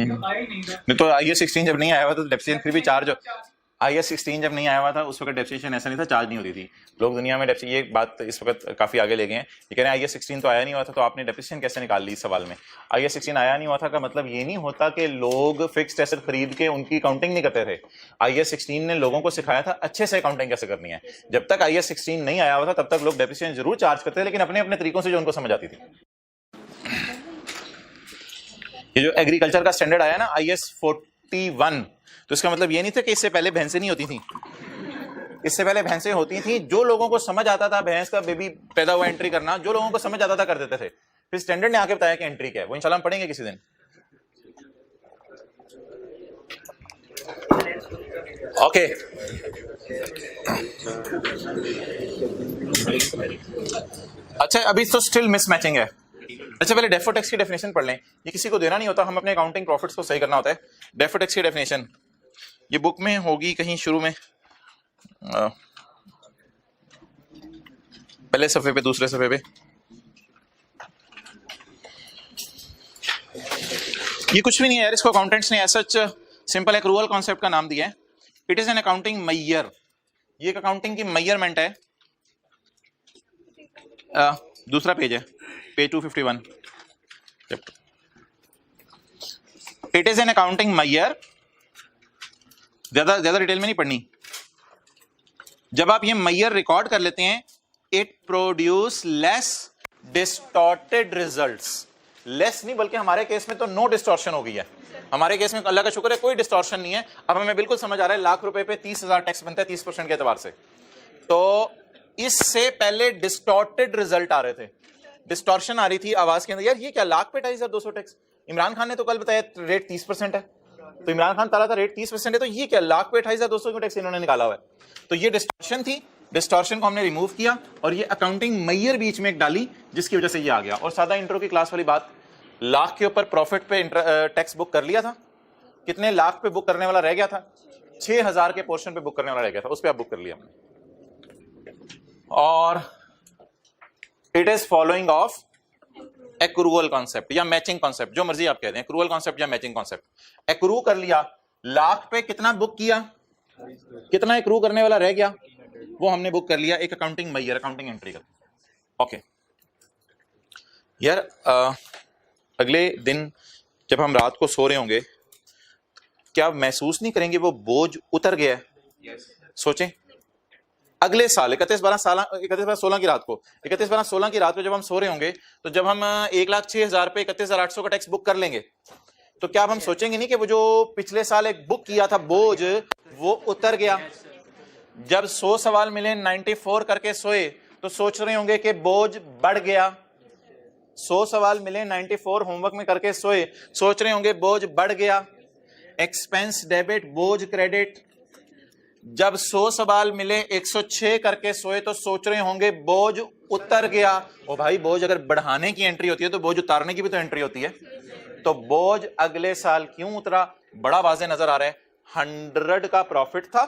जब आया ही नहीं था, नहीं तो IAS 16 जब नहीं आया हुआ तो डेप्सिएशन फिर भी चार्ज, IAS 16 जब नहीं आया हुआ था उस वक्त डेप्सिएशन ऐसा नहीं था, चार्ज नहीं होती थी। लोग दुनिया में ये बात इस वक्त काफी आगे ले गए हैं, ये कह रहे हैं IAS 16 तो आया नहीं हुआ था तो आपने डेप्सिएशन कैसे निकाल ली इस सवाल में। IAS 16 आया नहीं हुआ था का मतलब ये नहीं होता कि लोग फिक्स्ड एसेट खरीद के उनकी अकाउंटिंग नहीं करते थे। IAS 16 ने लोगों को सिखाया था अच्छे से अकाउंटिंग कैसे करनी है। जब तक IAS 16 नहीं आया हुआ था तब तक लोग डेप्सिएशन जरूर चार्ज करते थे, लेकिन अपने अपने तरीकों से जो उनको समझ आती थी। ये जो एग्रीकल्चर का स्टैंडर्ड आया ना IAS 41, तो इसका मतलब ये नहीं था कि इससे पहले भैंसें नहीं होती थी, इससे पहले भैंसें होती थी, जो लोगों को समझ आता था भैंस का बेबी पैदा हुआ एंट्री करना, जो लोगों को समझ आता था कर देते थे। फिर स्टैंडर्ड ने आके बताया कि एंट्री क्या है, वो इंशाल्लाह हम पढ़ेंगे किसी दिन। ओके अच्छा, अभी तो स्टिल मिसमैचिंग है। अच्छा पहले डेफर टैक्स की डेफिनेशन पढ़ लें, ये किसी को देना नहीं होता, हम अपने अकाउंटिंग प्रॉफिट्स को सही करना होता है। डेफर टैक्स की डेफिनेशन ये बुक में होगी कहीं शुरू में, पहले सफे पे, दूसरे सफे पे। ये कुछ भी नहीं है यार, इसको अकाउंटेंट्स ने ऐसा सिंपल एक रूअल कॉन्सेप्ट का नाम दिया है। It is an accounting measure, ये एक अकाउंटिंग की मैयरमेंट है। दूसरा पेज है, page 251। It is an accounting measure, ज्यादा डिटेल में नहीं पढ़नी। जब आप ये मैयर रिकॉर्ड कर लेते हैं, it produce less distorted results. Less नहीं बल्कि हमारे केस में तो नो डिस्टॉर्शन हो गई है, हमारे केस में अल्लाह का शुक्र है कोई डिस्टॉर्शन नहीं है। अब हमें बिल्कुल समझ आ रहा है लाख रुपए पे 30,000 टैक्स बनता है 30% के एतबार से। तो इससे पहले डिस्टॉर्टेड रिजल्ट आ रहे थे, डिस्टॉर्शन आ रही थी आवाज के अंदर, यार ये क्या लाख पे 28,200 टैक्स, इमरान खान ने तो कल बताया रेट 30% है, तो इमरान खान ताला था रेट 30% है, तो ये क्या लाख पे 28,200 क्यों टैक्स इन्होंने निकाला हुआ है। तो ये डिस्टॉर्शन थी, डिस्टॉर्शन को हमने रिमूव किया और ये अकाउंटिंग मैयर बीच में एक डाली जिसकी वजह से ये आ गया। और सादा इंट्रो की क्लास वाली बात, लाख के ऊपर प्रॉफिट पे टैक्स बुक कर लिया था, कितने लाख पे बुक करने वाला रह गया था? 6000 के पोर्शन पे बुक करने वाला रह गया था, उस पे आप बुक कर लिया हमने। और it is following of accrual concept या मैचिंग कॉन्सेप्ट, जो मर्जी आप कह दें, एक्रूअल कॉन्सेप्ट या मैचिंग कॉन्सेप्ट। एक्रू कर लिया, लाख पे कितना बुक किया, कितना एक्रू करने वाला रह गया वो हमने बुक कर लिया, एक अकाउंटिंग मैयर, अकाउंटिंग एंट्री कर। ओके यार, अगले दिन जब हम रात को सो रहे होंगे, क्या महसूस नहीं करेंगे वो बोझ उतर गया है? सोचें, अगले साल 31/12/16 की रात को, 31/12/16 की रात को जब हम सो रहे होंगे, तो जब हम 1,06,000 पे 31,800 का टैक्स बुक कर लेंगे, तो क्या अब हम सोचेंगे नहीं कि वो जो पिछले साल एक बुक किया था बोझ, वो उतर गया? जब 100 सवाल मिले 94 करके सोए, तो सोच रहे होंगे कि बोझ बढ़ गया। 100 सवाल मिले 94 होमवर्क में करके सोए, सोच रहे होंगे बोझ बढ़ गया। एक्सपेंस डेबिट, बोझ क्रेडिट। जब 100 सवाल मिले 106 करके सोए, तो सोच रहे होंगे बोझ उतर गया। ओ भाई, बोझ अगर बढ़ाने की एंट्री होती है तो बोझ उतारने की भी तो एंट्री होती है। तो बोझ अगले साल क्यों उतरा? बड़ा वाज़ेह नजर आ रहा है। 100 का प्रॉफिट था,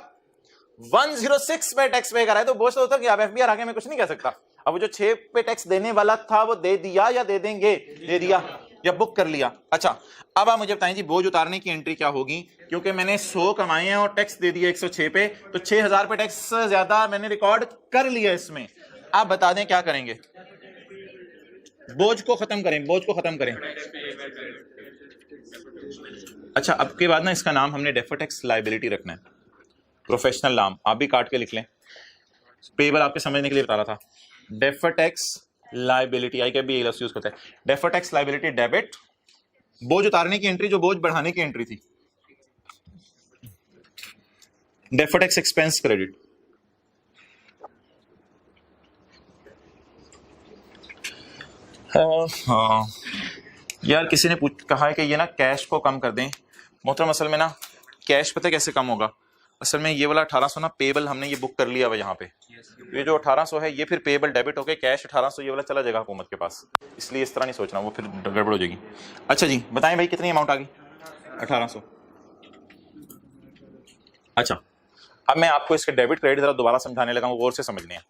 106 पे टैक्स पे करा है, तो बोझ तो उतर गया। अब एफबीआर आगे मैं कुछ नहीं कह सकता। अब वो जो 6 पे टैक्स देने वाला था वो दे दिया या दे देंगे? दे दिया या बुक कर लिया। अच्छा, अब आप मुझे बताएं जी, बोझ उतारने की एंट्री क्या होगी? क्योंकि मैंने 100 कमाए हैं और टैक्स दे दिया 106 पे, तो 6000 पे टैक्स ज्यादा मैंने रिकॉर्ड कर लिया इसमें। आप बता दें क्या करेंगे? बोझ को खत्म करें, बोझ को खत्म करें। अच्छा, अब के बाद ना इसका नाम हमने डेफर्ड टैक्स लायबिलिटी रखना है, प्रोफेशनल नाम। आप भी काट के लिख लें, पेबल आपके समझने के लिए बता रहा था। Deferred tax liability, I can be use करता है। डेफर्ड टैक्स लायबिलिटी डेबिट, बोझ उतारने की एंट्री जो बोझ बढ़ाने की एंट्री थी। डेफर्ड टैक्स एक्सपेंस क्रेडिट, हाँ यार, किसी ने कहा है कि ये ना कैश को कम कर दें। मोहतरम, असल में ना कैश पता है कैसे कम होगा? असल में ये वाला 1800 ना पेबल हमने ये बुक कर लिया हुआ यहाँ पे। ये जो 1800 है ये फिर पेबल डेबिट होके कैश 1800 ये वाला चला जाएगा हुकूमत के पास, इसलिए इस तरह नहीं सोचना, वो फिर गड़बड़ हो जाएगी। अच्छा जी, बताएं भाई कितनी अमाउंट आ गई? 1800। अच्छा, अब मैं आपको इसके डेबिट क्रेडिट जरा दोबारा समझाने लगा हूँ, गौर से समझने हैं।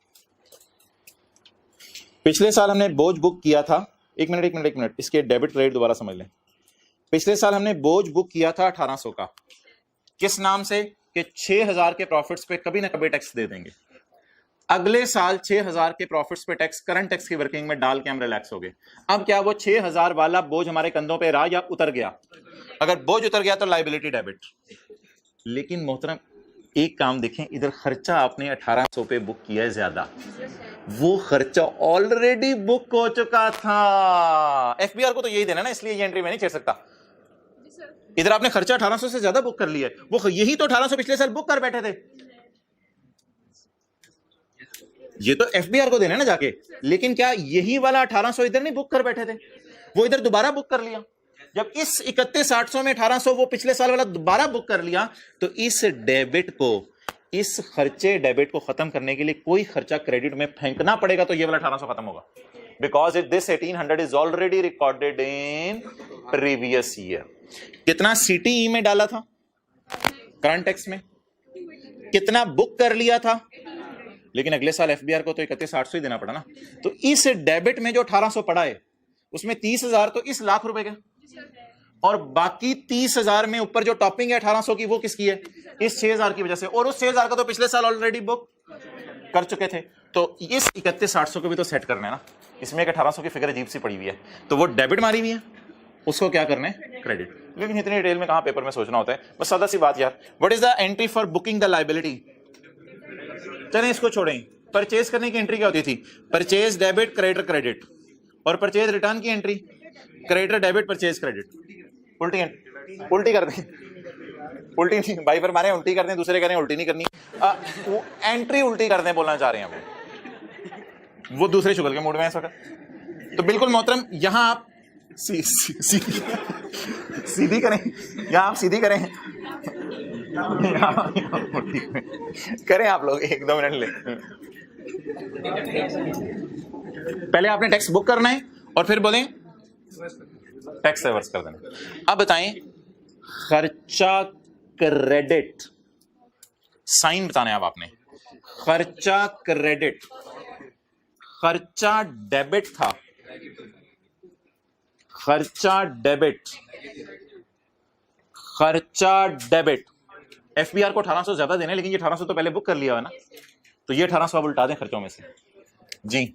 पिछले साल हमने बोझ बुक किया था, एक मिनट, इसके डेबिट क्रेडिट दोबारा समझ लें। पिछले साल हमने बोझ बुक किया था 1800 का, किस नाम से? कि 6000 के प्रॉफिट्स पे कभी ना कभी टैक्स दे देंगे। अगले साल 6000 के प्रॉफिट्स पे टैक्स करंट टैक्स की वर्किंग में डाल के हम रिलैक्स हो गए। अब क्या वो 6000 वाला बोझ हमारे कंधों पे रहा या उतर गया? अगर बोझ उतर गया तो लायबिलिटी डेबिट। लेकिन मोहतरम एक काम देखें, इधर खर्चा आपने 1800 पे बुक किया है ज्यादा, वो खर्चा ऑलरेडी बुक हो चुका था। एफबीआर को तो यही देना ना, इसलिए ये एंट्री में नहीं छेड़ सकता। इधर आपने खर्चा 1800 से ज्यादा बुक कर लिया है, वो यही तो 1800 पिछले साल बुक कर बैठे थे, ये तो एफबीआर को देना ना जाके। लेकिन क्या यही वाला 1800 इधर नहीं बुक कर बैठे थे, वो इधर दोबारा बुक कर लिया। जब इस 31,800 में 1800 वो पिछले साल वाला दोबारा बुक कर लिया, तो इस डेबिट को, इस खर्चे डेबिट को खत्म करने के लिए कोई खर्चा क्रेडिट में फेंकना पड़ेगा, तो ये वाला 1800 खत्म होगा। Because it this 1800 is already recorded in previous year. कितना सीटीई में डाला था करंट टैक्स में, कितना बुक कर लिया था, लेकिन अगले साल एफबीआर को तो 31,800 ही देना पड़ा ना। तो इस डेबिट में जो 1800 पड़ा है उसमें 30,000 तो इस लाख रुपए का, और बाकी 30,000 में ऊपर जो टॉपिंग है 1800 की, वो किसकी है? इस 6000 की वजह से, और उस 6000 का तो पिछले साल ऑलरेडी बुक कर चुके थे। तो इस 31,800 को भी तो सेट करना है ना। इसमें एक 1800 की फिगर अजीब सी पड़ी हुई है, तो वो डेबिट मारी हुई है, उसको क्या करना है? क्रेडिट। लेकिन इतनी डिटेल में कहां पेपर में सोचना होता है, बस सादा सी बात यार। What is the entry for booking the liability? चलें इसको छोड़ें। परचेज करने की एंट्री क्या होती थी? Purchase debit, creditor credit. और परचेज रिटर्न की entry creditor debit, purchase credit. उल्टी कर दें, उल्टी नहीं भाई, पर मारे उल्टी कर दें, दूसरे कह रहे हैं उल्टी नहीं करनी। एंट्री उल्टी कर दें बोलना चाह रहे हैं वो दूसरे शुगर के मूड में इस वक्त। तो बिल्कुल मोहतरम, यहां आप सीधी करें, यहां आप सीधी करें, करें आप लोग 1-2 मिनट ले। पहले आपने टैक्स बुक करना है और फिर बोलें टैक्स रिवर्स कर देना। अब बताएं, खर्चा क्रेडिट, साइन बताना है अब आपने, खर्चा क्रेडिट, खर्चा डेबिट था, खर्चा डेबिट, खर्चा डेबिट। एफबीआर को 1800 ज्यादा देने, लेकिन ये 1800 तो पहले बुक कर लिया है ना, तो ये 1800 अब उल्टा दें खर्चों में से जी,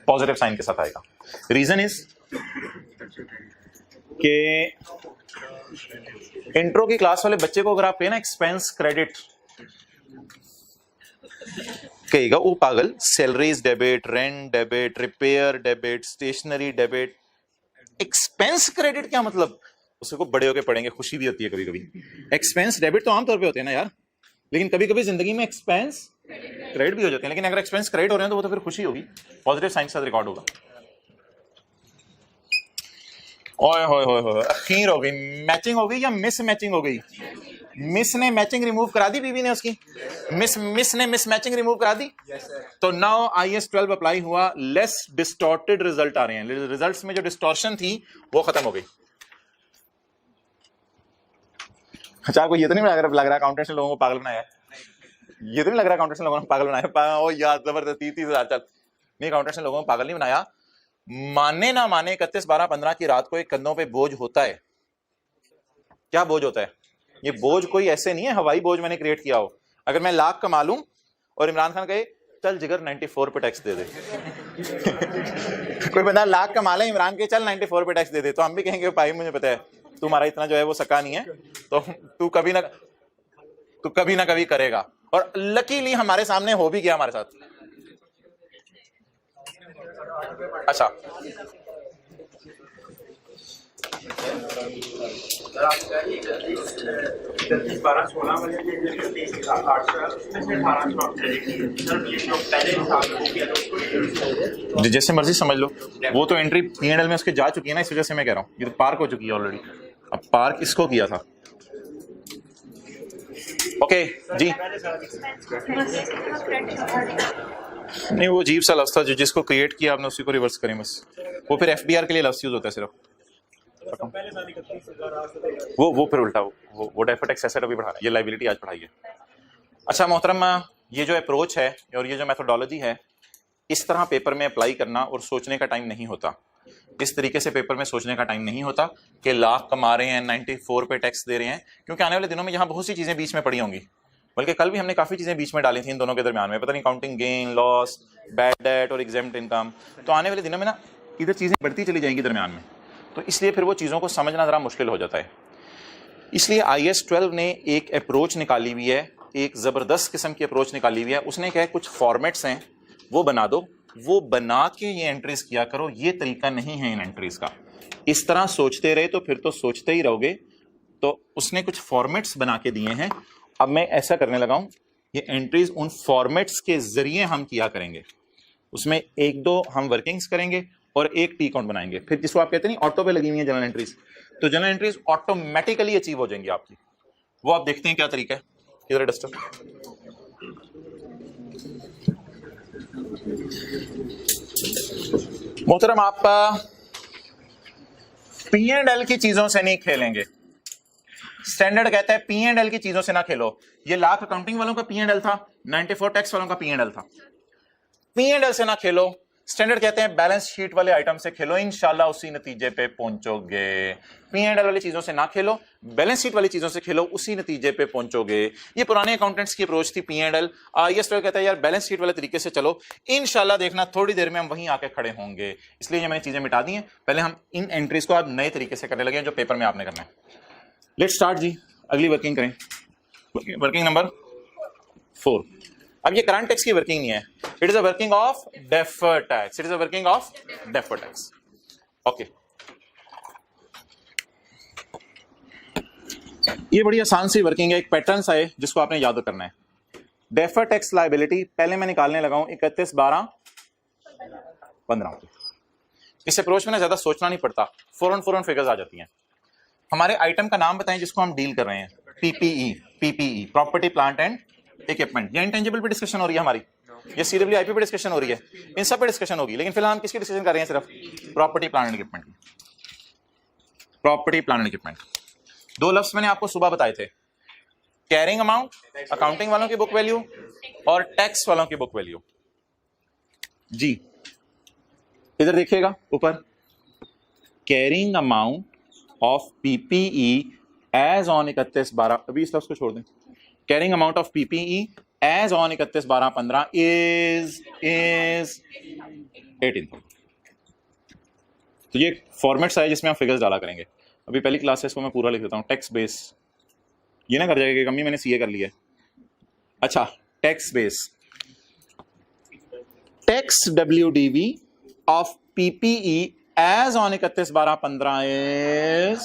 पॉजिटिव साइन के साथ आएगा। रीजन इज कि इंट्रो की क्लास वाले बच्चे को अगर आप कहें ना एक्सपेंस क्रेडिट, कहेगा वो पागल, salaries debit, rent debit, repair debit, stationery debit, expense credit क्या मतलब? उसको बड़े होके पढ़ेंगे, खुशी भी होती है कभी कभी। एक्सपेंस डेबिट तो आमतौर पे होते हैं ना यार, लेकिन कभी कभी जिंदगी में एक्सपेंस क्रेडिट भी हो जाते हैं, लेकिन अगर एक्सपेंस क्रेडिट हो रहे हैं तो वो तो फिर खुशी होगी, पॉजिटिव साइन के साथ रिकॉर्ड होगा। ओए होए होए होए, अखीर हो गई, मैचिंग हो गई या मिस मैचिंग हो गई? मिस ने मैचिंग रिमूव करा दी, बीबी ने उसकी, मिस ने मिस मैचिंग रिमूव करा दी। तो नाउ IAS 12 अप्लाई हुआ, लेस डिस्टॉर्टेड रिजल्ट आ रहे हैं, रिजल्ट्स में जो डिस्टॉर्शन थी वो खत्म हो गई। अच्छा, आपको ये तो नहीं लग रहा अकाउंटेंट्स ने लोगों को पागल बनाया है? ये तो नहीं लग रहा अकाउंटेंट्स ने लोगों को पागल बनाया? ओ यार जबरदस्त, 30,000 चल नहीं, अकाउंटेंट्स ने लोगों को पागल नहीं बनाया। माने ना माने 31/12/15 की रात को एक कंधों पे बोझ होता है। क्या बोझ होता है? ये बोझ कोई ऐसे नहीं है हवाई बोझ मैंने क्रिएट किया हो। अगर मैं लाख कमा लूं और इमरान खान कहे चल जिगर 94 पे टैक्स दे दे कोई बंदा लाख कमा ले, इमरान के चल 94 पे टैक्स दे दे, तो हम भी कहेंगे भाई मुझे पता है तुम्हारा इतना जो है वो सका नहीं है, तो तू कभी ना कभी करेगा। और लकीली हमारे सामने हो भी गया हमारे साथ। अच्छा, जैसे मर्जी समझ लो, वो तो एंट्री P&L में उसके जा चुकी है ना, इस वजह से मैं कह रहा हूँ ये तो पार्क हो चुकी है ऑलरेडी। अब पार्क इसको किया था। ओके जी, नहीं वो अजीब सा लफ्ज़ था जो जिसको क्रिएट किया आपने उसी को रिवर्स करें बस। वो फिर FBR के लिए लफ्ज़ यूज होता है सिर्फ, वो फिर उल्टा वो डेफर्ड टैक्स एसेट अभी बढ़ा, ये लायबिलिटी आज पढ़ाई है। अच्छा मोहतरम, ये जो अप्रोच है और ये जो मेथोडोलॉजी है, इस तरह पेपर में अप्लाई करना और सोचने का टाइम नहीं होता। इस तरीके से पेपर में सोचने का टाइम नहीं होता कि लाख कमा रहे हैं 94 पे टैक्स दे रहे हैं, क्योंकि आने वाले दिनों में यहाँ बहुत सी चीज़ें बीच में पड़ी होंगी। बल्कि कल भी हमने काफ़ी चीज़ें बीच में डाली थी इन दोनों के दरमियान में, पता नहीं counting gain, loss, bad debt और एग्जेम्प्ट इनकम। तो आने वाले दिनों में ना इधर चीज़ें बढ़ती चली जाएंगी दरमियान में, तो इसलिए फिर वो चीज़ों को समझना ज़रा मुश्किल हो जाता है। इसलिए IAS 12 ने एक अप्रोच निकाली हुई है, एक ज़बरदस्त किस्म की अप्रोच निकाली हुई है। उसने कहा कुछ फॉर्मेट्स हैं वो बना दो, वो बना के ये एंट्रीज किया करो। ये तरीका नहीं है इन एंट्रीज का, इस तरह सोचते रहे तो फिर तो सोचते ही रहोगे। तो उसने कुछ फॉर्मेट्स बना के दिए हैं, अब मैं ऐसा करने लगा हूँ, ये एंट्रीज उन फॉर्मेट्स के जरिए हम किया करेंगे। उसमें 1-2 हम वर्किंग्स करेंगे और एक टी काउंट बनाएंगे, फिर जिसको आप कहते नहीं ऑटो पे लगी हुई है जनरल एंट्रीज, तो जनरल एंट्रीज ऑटोमेटिकली अचीव हो जाएंगी आपकी। वो आप देखते हैं क्या तरीका है। इधर डस्टर, मोहतरम आप P&L की चीजों से नहीं खेलेंगे। स्टैंडर्ड कहता है P&L की चीजों से ना खेलो। ये लाख अकाउंटिंग वालों का P&L था, 94 टैक्स वालों का P&L था। P&L से ना खेलो। स्टैंडर्ड कहते हैं बैलेंस शीट वाले आइटम से खेलो, इंशाल्लाह उसी नतीजे पे पहुंचोगे। P&L वाली चीजों से ना खेलो, बैलेंस शीट वाली चीजों से खेलो, उसी नतीजे पे पहुंचोगे। ये पुराने अकाउंटेंट्स की अप्रोच थी P&L। IAS 12 कहता है यार बैलेंस शीट वाले तरीके से चलो, इंशाल्लाह देखना थोड़ी देर में हम वहीं आके खड़े होंगे। इसलिए ये मैंने चीजें मिटा दी हैं। पहले हम इन एंट्रीज को अब नए तरीके से करने लगे हैं जो पेपर में आपने करना है। लेट्स स्टार्ट जी, अगली वर्किंग करें। Working number 4। अब ये करंट टैक्स की वर्किंग नहीं है, it is a working of deferred tax. It is a working of deferred tax. Okay, ये बड़ी आसान सी वर्किंग है, एक पैटर्न सा है जिसको आपने याद करना है। डेफर्ड टैक्स लायबिलिटी पहले मैं निकालने लगा हूं 31/12/15। इस अप्रोच में ना ज्यादा सोचना नहीं पड़ता, फौरन फिगर्स आ जाती हैं। हमारे आइटम का नाम बताएं जिसको हम डील कर रहे हैं। PPE, property plant and equipment. ये इंटेंजिबल पे डिस्कशन हो रही है हमारी, ये CWIP पे डिस्कशन हो रही है, इन सब पे डिस्कशन होगी, लेकिन फिलहाल हम किसकी डिस्कशन कर रहे हैं? सिर्फ प्रॉपर्टी प्लांट एंड इक्विपमेंट की। Property plant and equipment. दो लफ्ज मैंने आपको सुबह बताए थे, कैरिंग अमाउंट अकाउंटिंग वालों की बुक वैल्यू और टैक्स वालों की बुक वैल्यू। जी इधर देखिएगा ऊपर, carrying amount of PPE as on 31/12, अभी इस लफ्ज को छोड़ दें, carrying amount of PPE as on 31/12/15 is 18,000। तो ये फॉर्मेट्स है जिसमें आप फिगर्स डाला करेंगे। अभी पहली क्लासेस को मैं पूरा लिख देता हूँ। टैक्स बेस ये ना कर जाएगा कि कमी मैंने सीए कर लिया है। अच्छा, tax base, tax WDV of PPE as on 31/12/15 is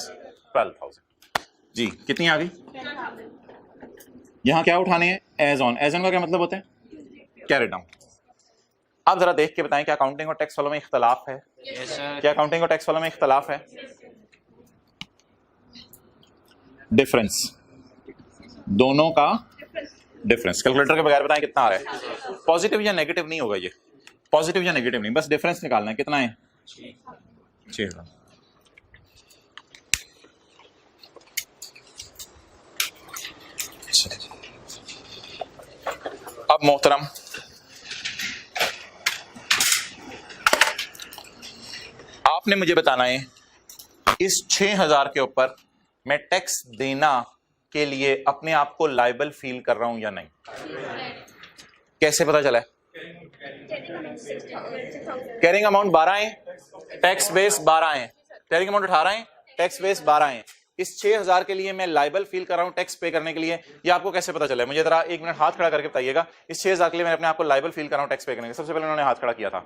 12,000। जी कितनी आ गई? यहां क्या उठाने हैं? As on. एज ऑन का क्या मतलब होता है? Carry down. अब जरा देख के बताएं क्या अकाउंटिंग और टैक्स वालों में इख्तलाफ है? क्या अकाउंटिंग और टैक्स वालों में इख्तलाफ है? डिफरेंस, दोनों का डिफरेंस। कैलकुलेटर के बगैर बताएं कितना आ रहा है? पॉजिटिव या नेगेटिव नहीं होगा, ये पॉजिटिव या नेगेटिव नहीं, बस डिफरेंस निकालना है। कितना है? 6,000। अब मोहतरम आपने मुझे बताना है इस 6,000 के ऊपर मैं टैक्स देना के लिए अपने आप को लायबल फील कर रहा हूं या नहीं। कैसे पता चला है? कैरिंग अमाउंट 12 है, टैक्स बेस 12 है, कैरिंग अमाउंट 18 है, टैक्स बेस 12 है। इस 6,000 के लिए मैं लायबल फील कर रहा हूं टैक्स पे करने के लिए, ये आपको कैसे पता चला है? मुझे जरा 1 मिनट हाथ खड़ा करके बताइएगा। इस 6,000 के लिए मैंने अपने आप को लायबल फील कर रहा हूं टैक्स पे करने के लिए। सबसे पहले उन्होंने हाथ खड़ा किया था।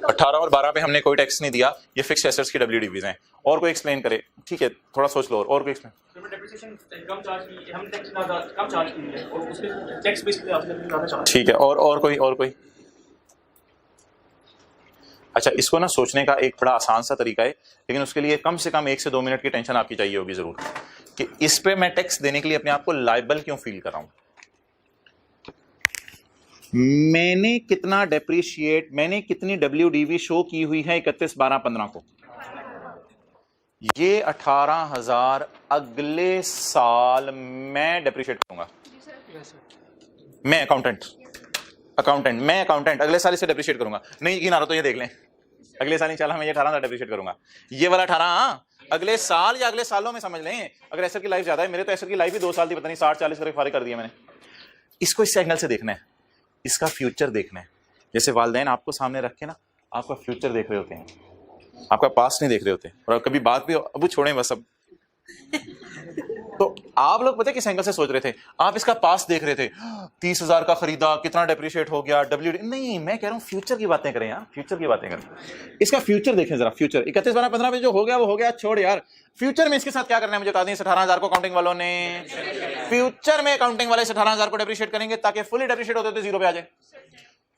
18 और 12 पे हमने कोई टैक्स नहीं दिया, ये फिक्स्ड एसेट्स की डब्ल्यूडीवीज हैं। और कोई एक्सप्लेन करे? ठीक है, थोड़ा सोच लो। और कोई एक्सप्लेन? ठीक है, और कोई? अच्छा, इसको ना सोचने का एक बड़ा आसान सा तरीका है, लेकिन उसके लिए कम से कम 1 से 2 मिनट की टेंशन आपकी चाहिए होगी जरूर, कि इस पे मैं टैक्स देने के लिए अपने आप को लायबल क्यों फील कर रहा हूं। मैंने कितना डेप्रिशिएट, मैंने कितनी डब्ल्यूडीवी शो की हुई है 31/12/15 को? ये 18,000 अगले साल मैं डेप्रिशिएट करूंगा। मैं अकाउंटेंट अगले साल इसे डेप्रिशिएट करूंगा। नहीं यकीन आ रहा तो ये देख लें, अगले साल इंशाल्लाह मैं ये 18,000 डेप्रिशिएट करूंगा। ये वाला 18 अगले साल या अगले सालों में समझ लें। अगर एसर की लाइफ ज्यादा है, मेरे तो एसर की लाइफ ही 2 साल थी, पता नहीं 60-40 करके फारिग कर दिया मैंने। इसको इस एंगल से देखना है, इसका फ्यूचर देखना है। जैसे वालिदैन आपको सामने रख के ना आपका फ्यूचर देख रहे होते हैं, आपका पास्ट नहीं देख रहे होते। और कभी बात भी अब छोड़ें बस अब। तो आप लोग पता है किस एंगल से सोच रहे थे? आप इसका पास्ट देख रहे थे, 30,000 का खरीदा, कितना डेप्रिशिएट हो गया, नहीं, मैं कह रहा हूं फ्यूचर की बातें करें यार, फ्यूचर की बातें करें। इसका फ्यूचर देखें जरा। फ्यूचर 31/12/15 में जो हो गया वो हो गया, छोड़ यार। फ्यूचर में इसके साथ क्या करना है मुझे बता दें। 18,000 को अकाउंटिंग वालों ने, फ्यूचर में अकाउंटिंग वाले 18,000 को डेप्रिशिएट करेंगे ताकि फुली डेप्रिशिएट होते तो 0 पे आ जाए।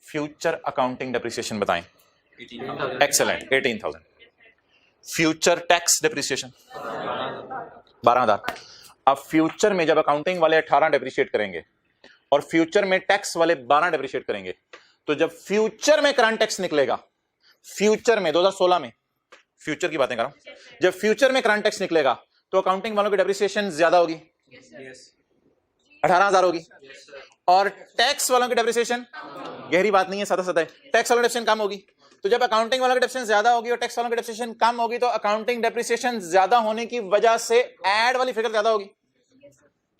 फ्यूचर अकाउंटिंग डेप्रिसिएशन बताएं। एक्सेलेंट, 18,000। Future tax depreciation 12,000। अब फ्यूचर में जब अकाउंटिंग वाले 18 डेप्रिशिएट करेंगे और फ्यूचर में टैक्स वाले 12 डेप्रिशिएट करेंगे, तो जब फ्यूचर में करंट टैक्स निकलेगा, फ्यूचर में 2016 में, फ्यूचर की बातें कर रहा हूं, जब फ्यूचर में करंट टैक्स निकलेगा तो अकाउंटिंग वालों की डेप्रिसिएशन ज्यादा होगी, 18,000 होगी। और टैक्स वालों की डेप्रिसिएशन, गहरी बात नहीं है, सादा सादा है, टैक्स वालों की डेप्रिसिएशन कम होगी। तो जब अकाउंटिंग वालों की डेप्रिसिएशन ज्यादा होगी और टैक्स वालों की डेप्रिसिएशन कम होगी, तो अकाउंटिंग डेप्रिसिएशन ज्यादा होने की वजह से ऐड वाली फिगर ज्यादा होगी।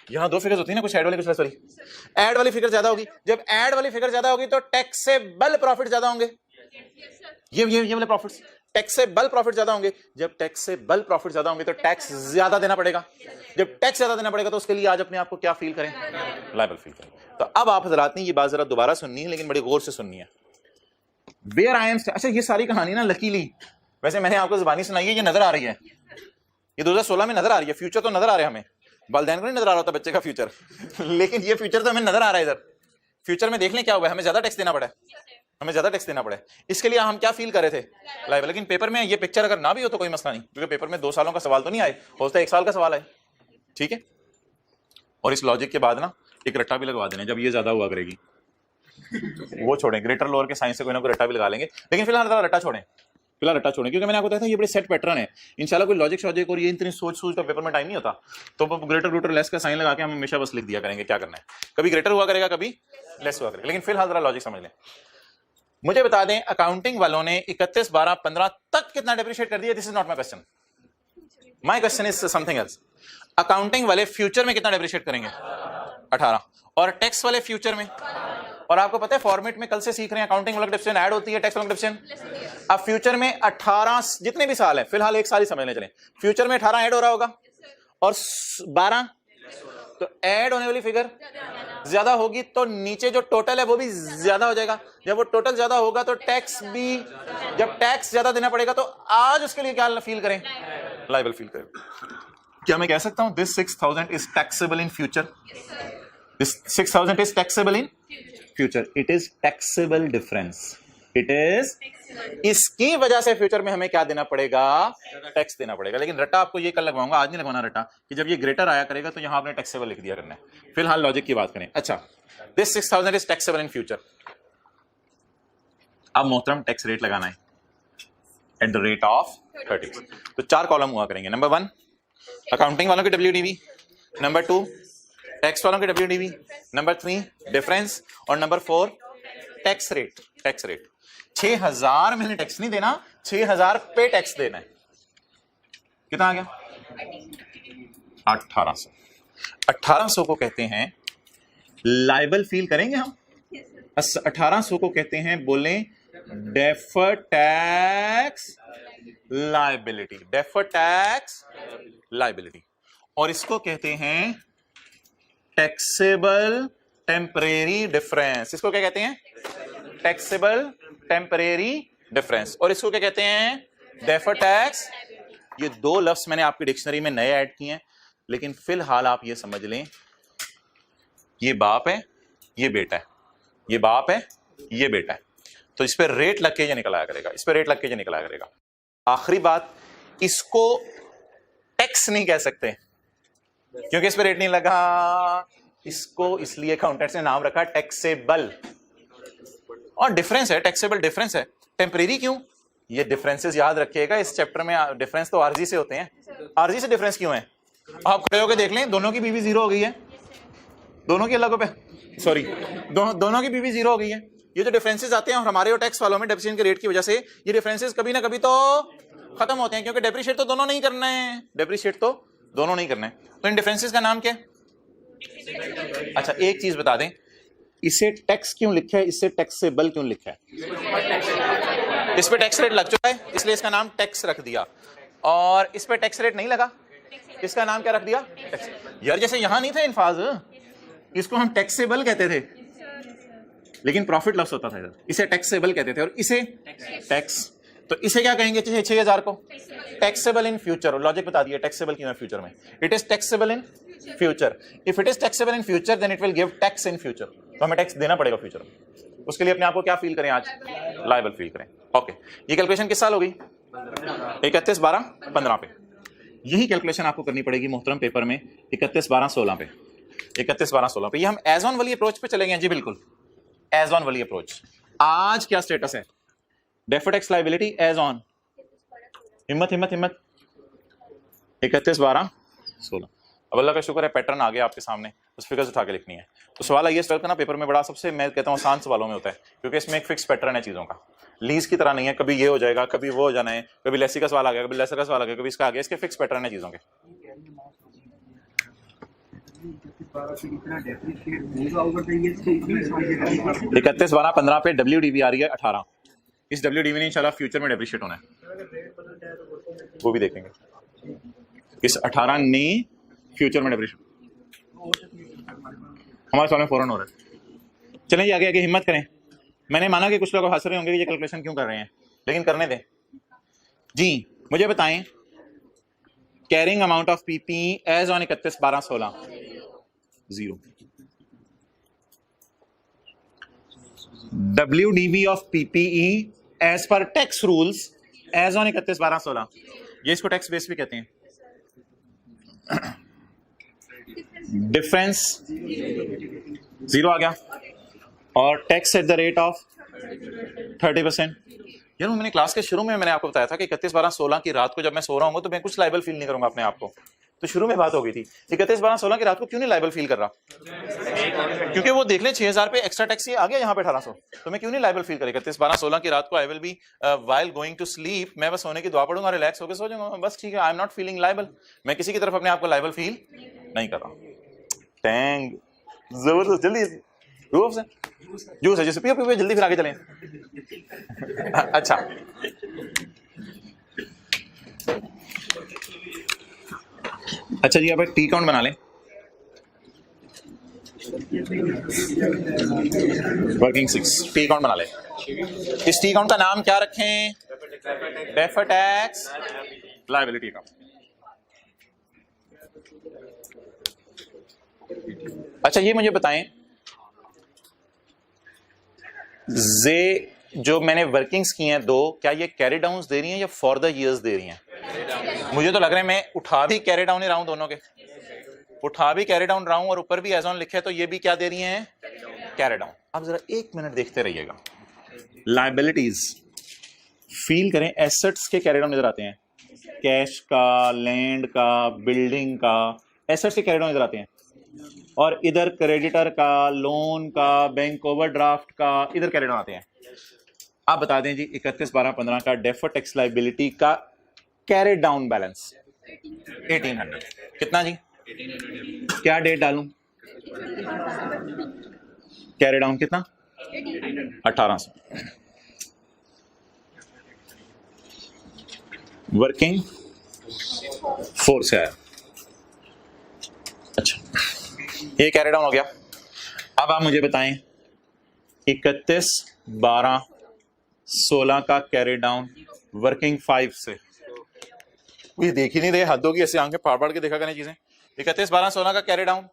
यहां 2 फिगर्स होती है ना, कुछ ऐड वाली कुछ लेस वाली। ऐड वाली फिगर ज्यादा होगी। जब ऐड वाली फिगर ज्यादा होगी तो टैक्सेबल प्रॉफिट ज्यादा होंगे। ये वाले प्रॉफिट्स, टैक्सेबल प्रॉफिट ज्यादा होंगे। जब टैक्सेबल प्रॉफिट ज्यादा होंगे तो टैक्स ज्यादा देना पड़ेगा। जब टैक्स ज्यादा देना पड़ेगा तो उसके लिए आज अपने आप को क्या फील करें? लायबल फील करें। तो अब आप हजरात ने ये बात जरा दोबारा सुननी है, लेकिन बड़ी गौर से सुननी है। वेयर आई एम, अच्छा ये सारी कहानी ना लकीली, वैसे मैंने आपको जुबानी सुनाई है, ये नजर आ रही है, ये 2016 में नजर आ रही है। फ्यूचर तो नजर आ रहा है हमें, वालिदैन को नहीं नजर आ रहा होता बच्चे का फ्यूचर, लेकिन ये फ्यूचर तो हमें नजर आ रहा है। इधर फ्यूचर में देख लें क्या हुआ है, हमें ज्यादा टैक्स देना पड़ा है, हमें ज्यादा टैक्स देना पड़ा है। इसके लिए हम क्या फील कर रहे थे? लाइव। लेकिन पेपर में ये पिक्चर अगर ना भी हो तो कोई मसला नहीं, क्योंकि पेपर में 2 सालों का सवाल तो नहीं आए, हो सकता है 1 साल का सवाल है। ठीक है, और इस लॉजिक के बाद ना एक रट्टा भी लगवा देना, जब ये ज्यादा हुआ करेगी वो छोड़ें, ग्रेटर लोअर के साइन से कोई ना कोई रट्टा भी लगा लेंगे, लेकिन फिलहाल रट्टा छोड़ें, फिलहाल रट्टा छोड़ें, क्योंकि मैंने आपको बताया था ये बड़े सेट पैटर्न है। इंशाल्लाह कोई लॉजिक शॉजिक और ये इतनी सोच का पेपर में टाइम नहीं होता, तो ग्रेटर ग्रेटर लेस का साइन लगा के हम हमेशा बस लिख दिया करेंगे, क्या करना है, कभी ग्रेटर हुआ करेगा कभी लेस हुआ करेगा। लेकिन फिलहाल जरा लॉजिक समझ लें। मुझे बता दें अकाउंटिंग वालों ने 31, 12, 15 तक कितना डेप्रिशिएट कर दिया? This is not my question, my question is something else. Accounting वाले फ्यूचर में कितना डेप्रिशिएट करेंगे? 18। और टैक्स वाले फ्यूचर में, और आपको पता है फॉर्मेट में कल से सीख रहे हैं, अकाउंटिंग वाला डिफरेंस ऐड होती है, टैक्स वाला डिफरेंस। अब फ्यूचर में 18 जितने भी साल है, फिलहाल एक साल ही समझने चले, फ्यूचर में 18 ऐड हो रहा होगा और 12, तो ऐड होने वाली फिगर ज्यादा होगी, तो नीचे जो टोटल है वो भी ज्यादा हो जाएगा। जब वो टोटल ज्यादा होगा तो टैक्स भी, जब टैक्स ज्यादा देना पड़ेगा तो आज उसके लिए क्या फील करें? लायबल फील करें। क्या मैं कह सकता हूं this 6000 is taxable in future? This 6000 is taxable in future, it is taxable difference, it is. इसकी वजह से फ्यूचर में हमें क्या देना पड़ेगा? टैक्स देना पड़ेगा। लेकिन रट्टा आपको ये कल लगवाऊंगा, आज नहीं लगवाना रट्टा, कि जब ये ग्रेटर आया करेगा तो यहां आपने टैक्सेबल लिख दिया करना है। फिलहाल लॉजिक की बात करें। अच्छा, this 6000 is taxable in future. अब मोहतरम टैक्स रेट लगाना है एट द रेट ऑफ 30। तो 4 कॉलम हुआ करेंगे। नंबर 1 अकाउंटिंग वालों की WDV, नंबर 2 टैक्स वालों की WDV, नंबर 3 डिफरेंस, और number 4 tax rate. Tax rate 6000 मैंने टैक्स नहीं देना, 6000 पे टैक्स देना है। कितना आ गया? 1800। 1800 को कहते हैं लायबल फील करेंगे हम। 1800 को कहते हैं, बोले deferred tax liability, deferred tax liability. और इसको कहते हैं टैक्सेबल टेम्परेरी डिफरेंस। इसको क्या कहते हैं? Taxable temporary difference. और इसको क्या कहते हैं? Deferred tax. ये 2 लफ्ज मैंने आपकी डिक्शनरी में नए ऐड किए हैं, लेकिन फिलहाल आप ये समझ लें, ये बाप है, ये बेटा है, ये बाप है, ये बेटा है, तो इस पर रेट लग के ये निकल आया करेगा, इस पर रेट लग के ये निकल आया करेगा। आखिरी बात, इसको टैक्स नहीं कह सकते क्योंकि इस पर रेट नहीं लगा, इसको इसलिए अकाउंटेंट्स ने नाम रखा टैक्सेबल। और डिफरेंस है, टैक्सेबल डिफरेंस है। टेम्परेरी क्यों? ये डिफरेंसेस याद रखिएगा, इस चैप्टर में डिफरेंस तो आरजी से होते हैं। आरजी से डिफरेंस क्यों है? आप खड़े होकर देख लें, दोनों की बीवी 0 हो गई है, दोनों की अलग पे, सॉरी, दोनों की बीवी 0 हो गई है। ये जो डिफरेंसेस आते हैं और हमारे और टैक्स वालों में डेप्रिसिएशन के रेट की वजह से ये डिफरेंसेस कभी ना कभी तो खत्म होते हैं, क्योंकि डेप्रिशिएट तो दोनों नहीं करना है, डेप्रिशिएट तो दोनों नहीं करना है। तो इन डिफरेंसेस का नाम क्या है? अच्छा, एक चीज बता दें, इसे टैक्स क्यों लिखा है, इससे टैक्सेबल क्यों लिखा है? इस पे टैक्स रेट लग चुका है, इसलिए इसका नाम टैक्स रख दिया। और इस पे टैक्स रेट नहीं लगा, इसका नाम क्या रख दिया? टैक्स। यार जैसे यहां नहीं थे इल्फाज, इसको हम टैक्सेबल कहते थे, लेकिन प्रॉफिट लॉस होता था इधर, इसे टैक्सेबल कहते थे, और इसे टैक्स। तो इसे क्या कहेंगे? 6000 को टैक्सेबल इन फ्यूचर। लॉजिक बता दिया टैक्सेबल क्यों है फ्यूचर में। It is taxable in future. If it is taxable in future then it will give tax in future. तो हमें टैक्स देना पड़ेगा फ्यूचर में। उसके लिए अपने आप को क्या फील करें? आज लायबल फील करें। ओके, ये कैलकुलेशन किस साल हो गई? 31, 12, 15 पे। यही कैलकुलेशन आपको करनी पड़ेगी मोहतरम पेपर में 31, 12, 16 पे। 31, 12, 16 पे ये हम एज ऑन वाली अप्रोच पे चलेंगे। जी बिल्कुल, एज ऑन वाली अप्रोच। आज क्या स्टेटस है? Deferred tax liability as on. हिम्मत हिम्मत हिम्मत। 31, 12, 16। अब अल्लाह का शुक्र है पैटर्न आ गया आपके सामने, उस फिगर्स उठा के लिखनी है। तो सवाल आइए स्टार्ट करना पेपर में बड़ा, सबसे मैं कहता हूँ आसान सवालों में होता है, क्योंकि इसमें एक फिक्स पैटर्न है चीज़ों का। लीज की तरह नहीं है, कभी ये हो जाएगा, कभी वो हो जाना है, कभी लेसी का सवाल आ गया, कभी लेसर का सवाल आ गया, कभी इसका आ गया। इसके फिक्स पैटर्न है चीज़ों के। 31, 12, 15 पे WDV आ रही है 18। इस WDV ने इंशाल्लाह फ्यूचर में डेप्रिशिएट होना है, वो भी देखेंगे। इस 18 ने फ्यूचर में डेप्रिशिएट हमारे सामने फौरन हो रहा है। चलें जी आगे आगे, हिम्मत करें। मैंने माना कि कुछ लोग हंस रहे होंगे कि ये कैलकुलेशन क्यों कर रहे हैं, लेकिन करने दें। जी मुझे बताएं, carrying amount of PP as on 31, 12, 16 0। WDV of PPE as per tax rules as on 31, 12, 16। ये इसको टैक्स बेस भी कहते हैं। डिफरेंस 0 आ गया, और tax at the rate of 30%। यार मैंने क्लास के शुरू में मैंने आपको बताया था कि 31/12/16 की रात को जब मैं सो रहा हूँ तो मैं कुछ लाइबल फील नहीं करूंगा अपने आप को। तो शुरू में बात हो गई थी 31/12/16 की रात को क्यों नहीं लाइबल फील कर रहा, क्योंकि वो देख ले 6000 पे एक्स्ट्रा टैक्स आ गया यहाँ पे 1800, तो मैं क्यों नहीं लाइबल फील करेगा। 31/12/16 की रात को I will be while going to sleep, मैं बस सोने की दुआ पढ़ूंगा, रिलैक्स होकर सो जाऊंगा, बस ठीक है। I am not feeling liable, मैं किसी की तरफ अपने आप को लाइबल फील नहीं कर रहा। टैंग जबरदस्त, जल्दी जूस है, जैसे पियो पियो जल्दी फिर आगे चलें। अच्छा अच्छा जी, आप एक टी काउंट बना लें, वर्किंग 6 टी काउंट बना लें। इस टी काउंट का नाम क्या रखें? Defer tax liability account. अच्छा ये मुझे बताएं, जे जो मैंने वर्किंग्स की हैं दो, क्या ये कैरी डाउन्स दे रही हैं या फॉर द ईयर्स दे रही हैं? मुझे तो लग रहा है मैं उठा भी कैरी डाउन ही रहा हूं, दोनों के उठा भी कैरी डाउन रहा हूं और ऊपर भी एज ऑन लिखे, तो ये भी क्या दे रही हैं? Carry down. अब जरा एक मिनट देखते रहिएगा, लायबिलिटीज फील करें, एसेट्स के कैरी डाउन नजर आते हैं, कैश का, लैंड का, बिल्डिंग का, एसेट्स के कैरी डाउन नजर आते हैं, और इधर क्रेडिटर का, लोन का, बैंक ओवरड्राफ्ट का, इधर कैरी डाउन आते हैं। आप बता दें जी 31/12/15 का डेफर्ड टैक्स लायबिलिटी का कैरी डाउन बैलेंस 1800 कितना जी? क्या डेट डालूं? कैरी डाउन कितना? 1800। वर्किंग 4 से आया। अच्छा ये कैरी डाउन हो गया। अब आप मुझे बताएं 31/12/16 का कैरी डाउन वर्किंग 5 से, ये देख ही नहीं रहे, हद होगी, ऐसे आंखें फाड़ फाड़ के देखा करें चीजें। 31/12/16 का कैरी डाउन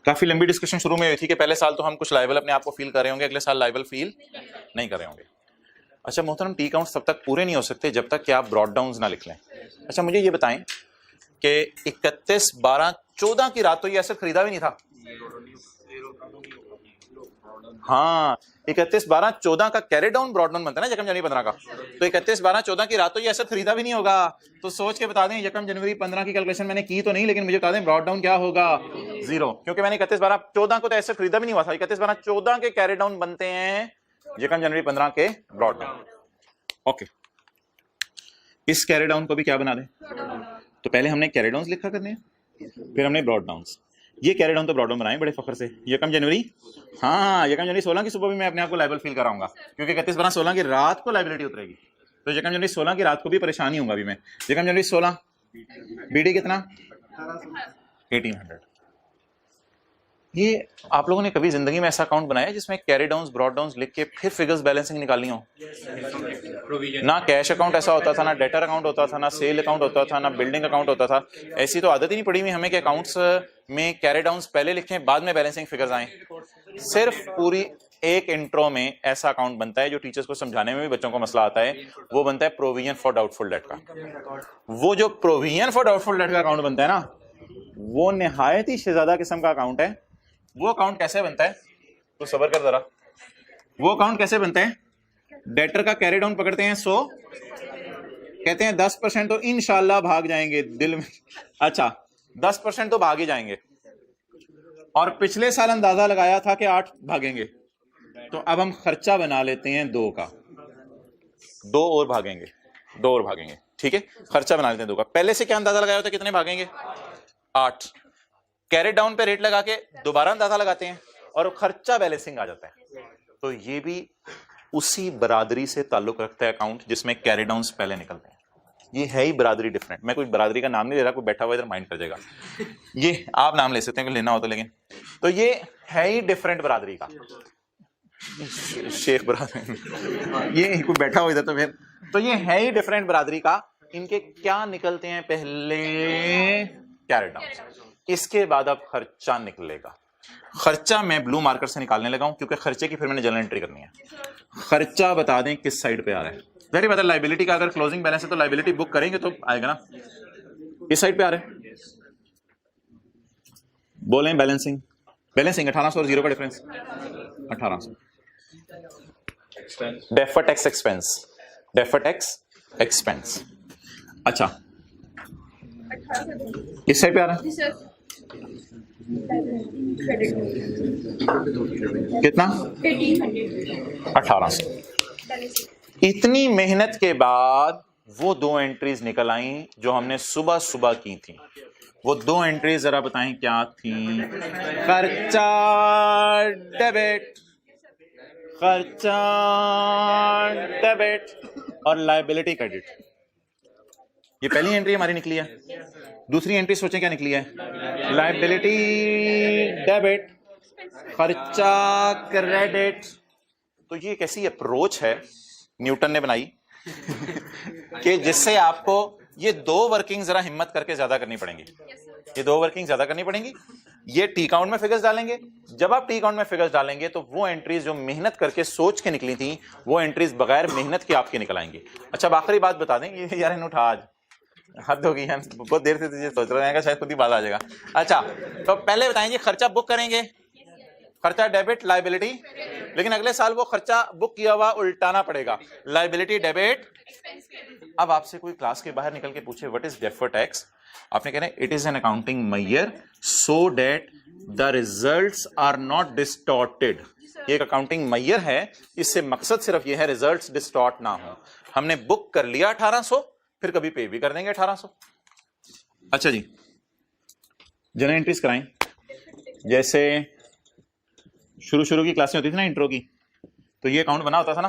काफी लंबी डिस्कशन शुरू में हुई थी कि पहले साल तो हम कुछ लाइबल अपने आप को फील कर रहे होंगे, अगले साल लाइबल फील नहीं कर रहे होंगे। अच्छा मोहतरम, टी काउंट तब तक पूरे नहीं हो सकते जब तक कि आप ब्रॉड डाउन ना लिख लें। अच्छा मुझे ये बताएं कि 31/12/14 की रात तो ये एसेट खरीदा भी नहीं था। हाँ 31/12/14 का कैरी डाउन ब्रॉड डाउन बनता है ना यकम जनवरी 15 का, तो 31/12/14 की रात तो ये एसेट खरीदा भी नहीं होगा। तो सोच के बता दें यकम जनवरी 15 की कैलकुलेशन मैंने की तो नहीं, लेकिन मुझे बता दें ब्रॉड डाउन क्या होगा? 0, क्योंकि मैंने 31/12/14 को तो एसेट खरीदा भी नहीं हुआ था। 31/12/14 के कैरी डाउन बनते हैं यकम जनवरी 15 के ब्रॉड डाउन। ओके, इस कैरी डाउन को भी क्या बना दें? तो पहले हमने कैरी डाउन लिखा करने हैं, फिर हमने ब्रॉड डाउन। ये कैरी डाउन तो ब्रॉड डाउन बनाए बड़े फखर से यकम जनवरी, हाँ यकम जनवरी 16 की सुबह भी मैं अपने आप को लाइबल फील कराऊंगा, क्योंकि 31/12/16 की रात को लाइबिलिटी उतरेगी, तो यकम जनवरी 16 की रात को भी परेशानी होगा अभी मैं। यकम जनवरी 16 बीडी कितना? 1800। ये आप लोगों ने कभी जिंदगी में ऐसा अकाउंट बनाया जिसमें कैरी डाउन्स ब्रॉड डाउन्स लिख के फिर फिगर्स बैलेंसिंग निकालनी हो? ना कैश अकाउंट ऐसा होता था, ना डेटर अकाउंट होता था, ना सेल अकाउंट होता था, ना बिल्डिंग अकाउंट होता था। ऐसी तो आदत ही नहीं पड़ी हुई हमें कि अकाउंट्स में कैरी डाउन्स पहले लिखें बाद में बैलेंसिंग फिगर्स आए। सिर्फ पूरी एक इंट्रो में ऐसा अकाउंट बनता है जो टीचर्स को समझाने में भी बच्चों को मसला आता है, वो बनता है प्रोविजन फॉर डाउटफुल डेट का। वो जो प्रोविजन फॉर डाउटफुल डेट का अकाउंट बनता है ना, वो निहायत ही शहजादा किस्म का अकाउंट है। वो अकाउंट कैसे बनता है? तो सबर कर जरा, वो अकाउंट कैसे बनता है? डेटर का कैरी डाउन पकड़ते हैं 100, कहते हैं 10% तो इंशाल्लाह भाग जाएंगे दिल में, अच्छा 10% तो भाग ही जाएंगे, और पिछले साल अंदाजा लगाया था कि 8 भागेंगे, तो अब हम खर्चा बना लेते हैं 2 का, 2 और भागेंगे, 2 और भागेंगे, ठीक है, खर्चा बना लेते हैं 2 का। पहले से क्या अंदाजा लगाया होता है कितने भागेंगे? 8। कैरी डाउन पे रेट लगा के दोबारा अंदाजा लगाते हैं और खर्चा बैलेंसिंग आ जाता है। तो ये भी उसी बरादरी से ताल्लुक रखता है अकाउंट जिसमें कैरी डाउन्स पहले निकलते हैं। ये है ही बरादरी डिफरेंट, मैं कोई बरादरी का नाम नहीं ले रहा, कोई बैठा हुआ इधर माइंड कर जाएगा, ये आप नाम ले सकते हैं लेना हो तो, लेकिन तो ये है ही डिफरेंट बरादरी का, शेख बरादरी, ये कोई बैठा हुआ इधर तो फिर, तो ये है ही डिफरेंट बरादरी का। इनके क्या निकलते हैं? पहले कैरी डाउन, इसके बाद अब खर्चा निकलेगा। खर्चा मैं ब्लू मार्कर से निकालने लगा हूं क्योंकि खर्चे की फिर मैंने जर्नल एंट्री करनी है। खर्चा बता दें किस साइड पे आ रहा है? वेरी बता, लाइबिलिटी का अगर क्लोजिंग बैलेंस है तो लाइबिलिटी बुक करेंगे तो आएगा ना, किस साइड पे आ रहा है? बोलें बैलेंसिंग, बैलेंसिंग 1800 और जीरो का difference 1800। Deferred tax expense, deferred tax expense. अच्छा किस साइड पे आ रहा है? कितना? 1800। इतनी मेहनत के बाद वो दो एंट्रीज निकल आई जो हमने सुबह सुबह की थी। वो दो एंट्रीज जरा बताएं क्या थी? खर्चा डेबिट, खर्चा डेबिट और लायबिलिटी क्रेडिट। ये पहली एंट्री हमारी निकली है। दूसरी एंट्री सोचें क्या निकली है? लायबिलिटी डेबिट, खर्चा क्रेडिट। तो ये कैसी अप्रोच है न्यूटन ने बनाई कि जिससे आपको ये दो वर्किंग जरा हिम्मत करके ज्यादा करनी पड़ेंगी। ये दो वर्किंग ज्यादा करनी पड़ेंगी। ये टी काउंट में फिगर्स डालेंगे। जब आप टी काउंट में फिगर्स डालेंगे तो वो एंट्रीज जो मेहनत करके सोच के निकली थी वो एंट्रीज बगैर मेहनत के आपके निकल आएंगे। अच्छा अब आखिरी बात बता दें, ये यार इन उठा आज हद होगी है, बहुत देर से तुझे सोच रहे हैं शायद खुद ही बात आ जाएगा। अच्छा तो पहले बताएंगे खर्चा बुक करेंगे, खर्चा डेबिट लायबिलिटी, लेकिन अगले साल वो खर्चा बुक किया हुआ उल्टाना पड़ेगा, लायबिलिटी डेबिट। अब आपसे कोई क्लास के बाहर निकल के पूछे व्हाट इज डेफर्ड टैक्स, आपने कहना it is an accounting measure so that the results are not distorted. ये एक अकाउंटिंग मेजर है, इससे मकसद सिर्फ ये है रिजल्ट्स डिस्टॉर्ट ना हो। हमने बुक कर लिया 1800, फिर कभी पे भी कर देंगे 1800। अच्छा जी जनरल एंट्रीज कराएं। जैसे शुरू की क्लासें होती थी ना इंट्रो की, तो ये अकाउंट बना होता था ना,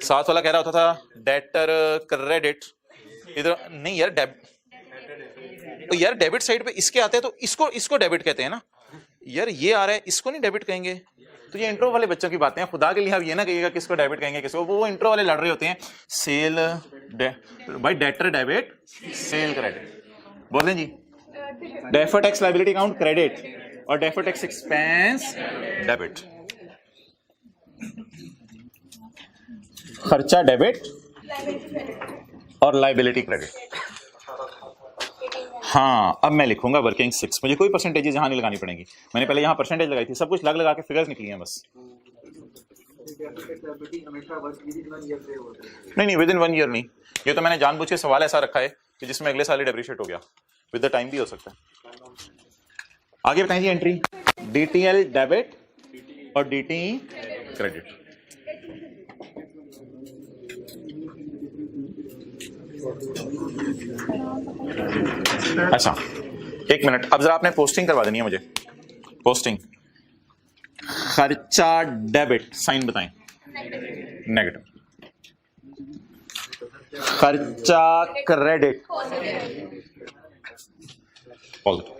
साथ वाला कह रहा होता था डेटर क्रेडिट, इधर नहीं यार तो यार डेबिट साइड पे इसके आते हैं तो इसको डेबिट कहते हैं ना यार, ये आ रहा है इसको नहीं डेबिट कहेंगे। तो ये इंट्रो वाले बच्चों की बातें हैं, खुदा के लिए आप ये ना कहिएगा किसको डेबिट कहेंगे किसको, वो इंट्रो वाले लड़ रहे होते हैं। सेल भाई डेटर डेबिट, सेल क्रेडिट। बोलें जी deferred tax liability account credit और डेफर्ड टैक्स एक्सपेंस डेबिट। खर्चा डेबिट और लायबिलिटी क्रेडिट। हाँ अब मैं लिखूंगा वर्किंग 6। मुझे कोई परसेंटेज यहां नहीं लगानी पड़ेंगी, मैंने पहले यहां परसेंटेज लगाई थी, सब कुछ लगा के फिगर्स निकली हैं बस। नहीं विद इन 1 ईयर नहीं, ये तो मैंने जानबूझ के सवाल ऐसा रखा है कि जिसमें अगले साल ही डेप्रिशिएट हो गया, विद द टाइम भी हो सकता है। आगे बताएं जी एंट्री डीटीएल डेबिट और डीटी क्रेडिट। अच्छा 1 मिनट, अब जरा आपने पोस्टिंग करवा देनी है मुझे। पोस्टिंग खर्चा डेबिट साइन बताएं नेगेटिव, खर्चा क्रेडिट पॉजिटिव।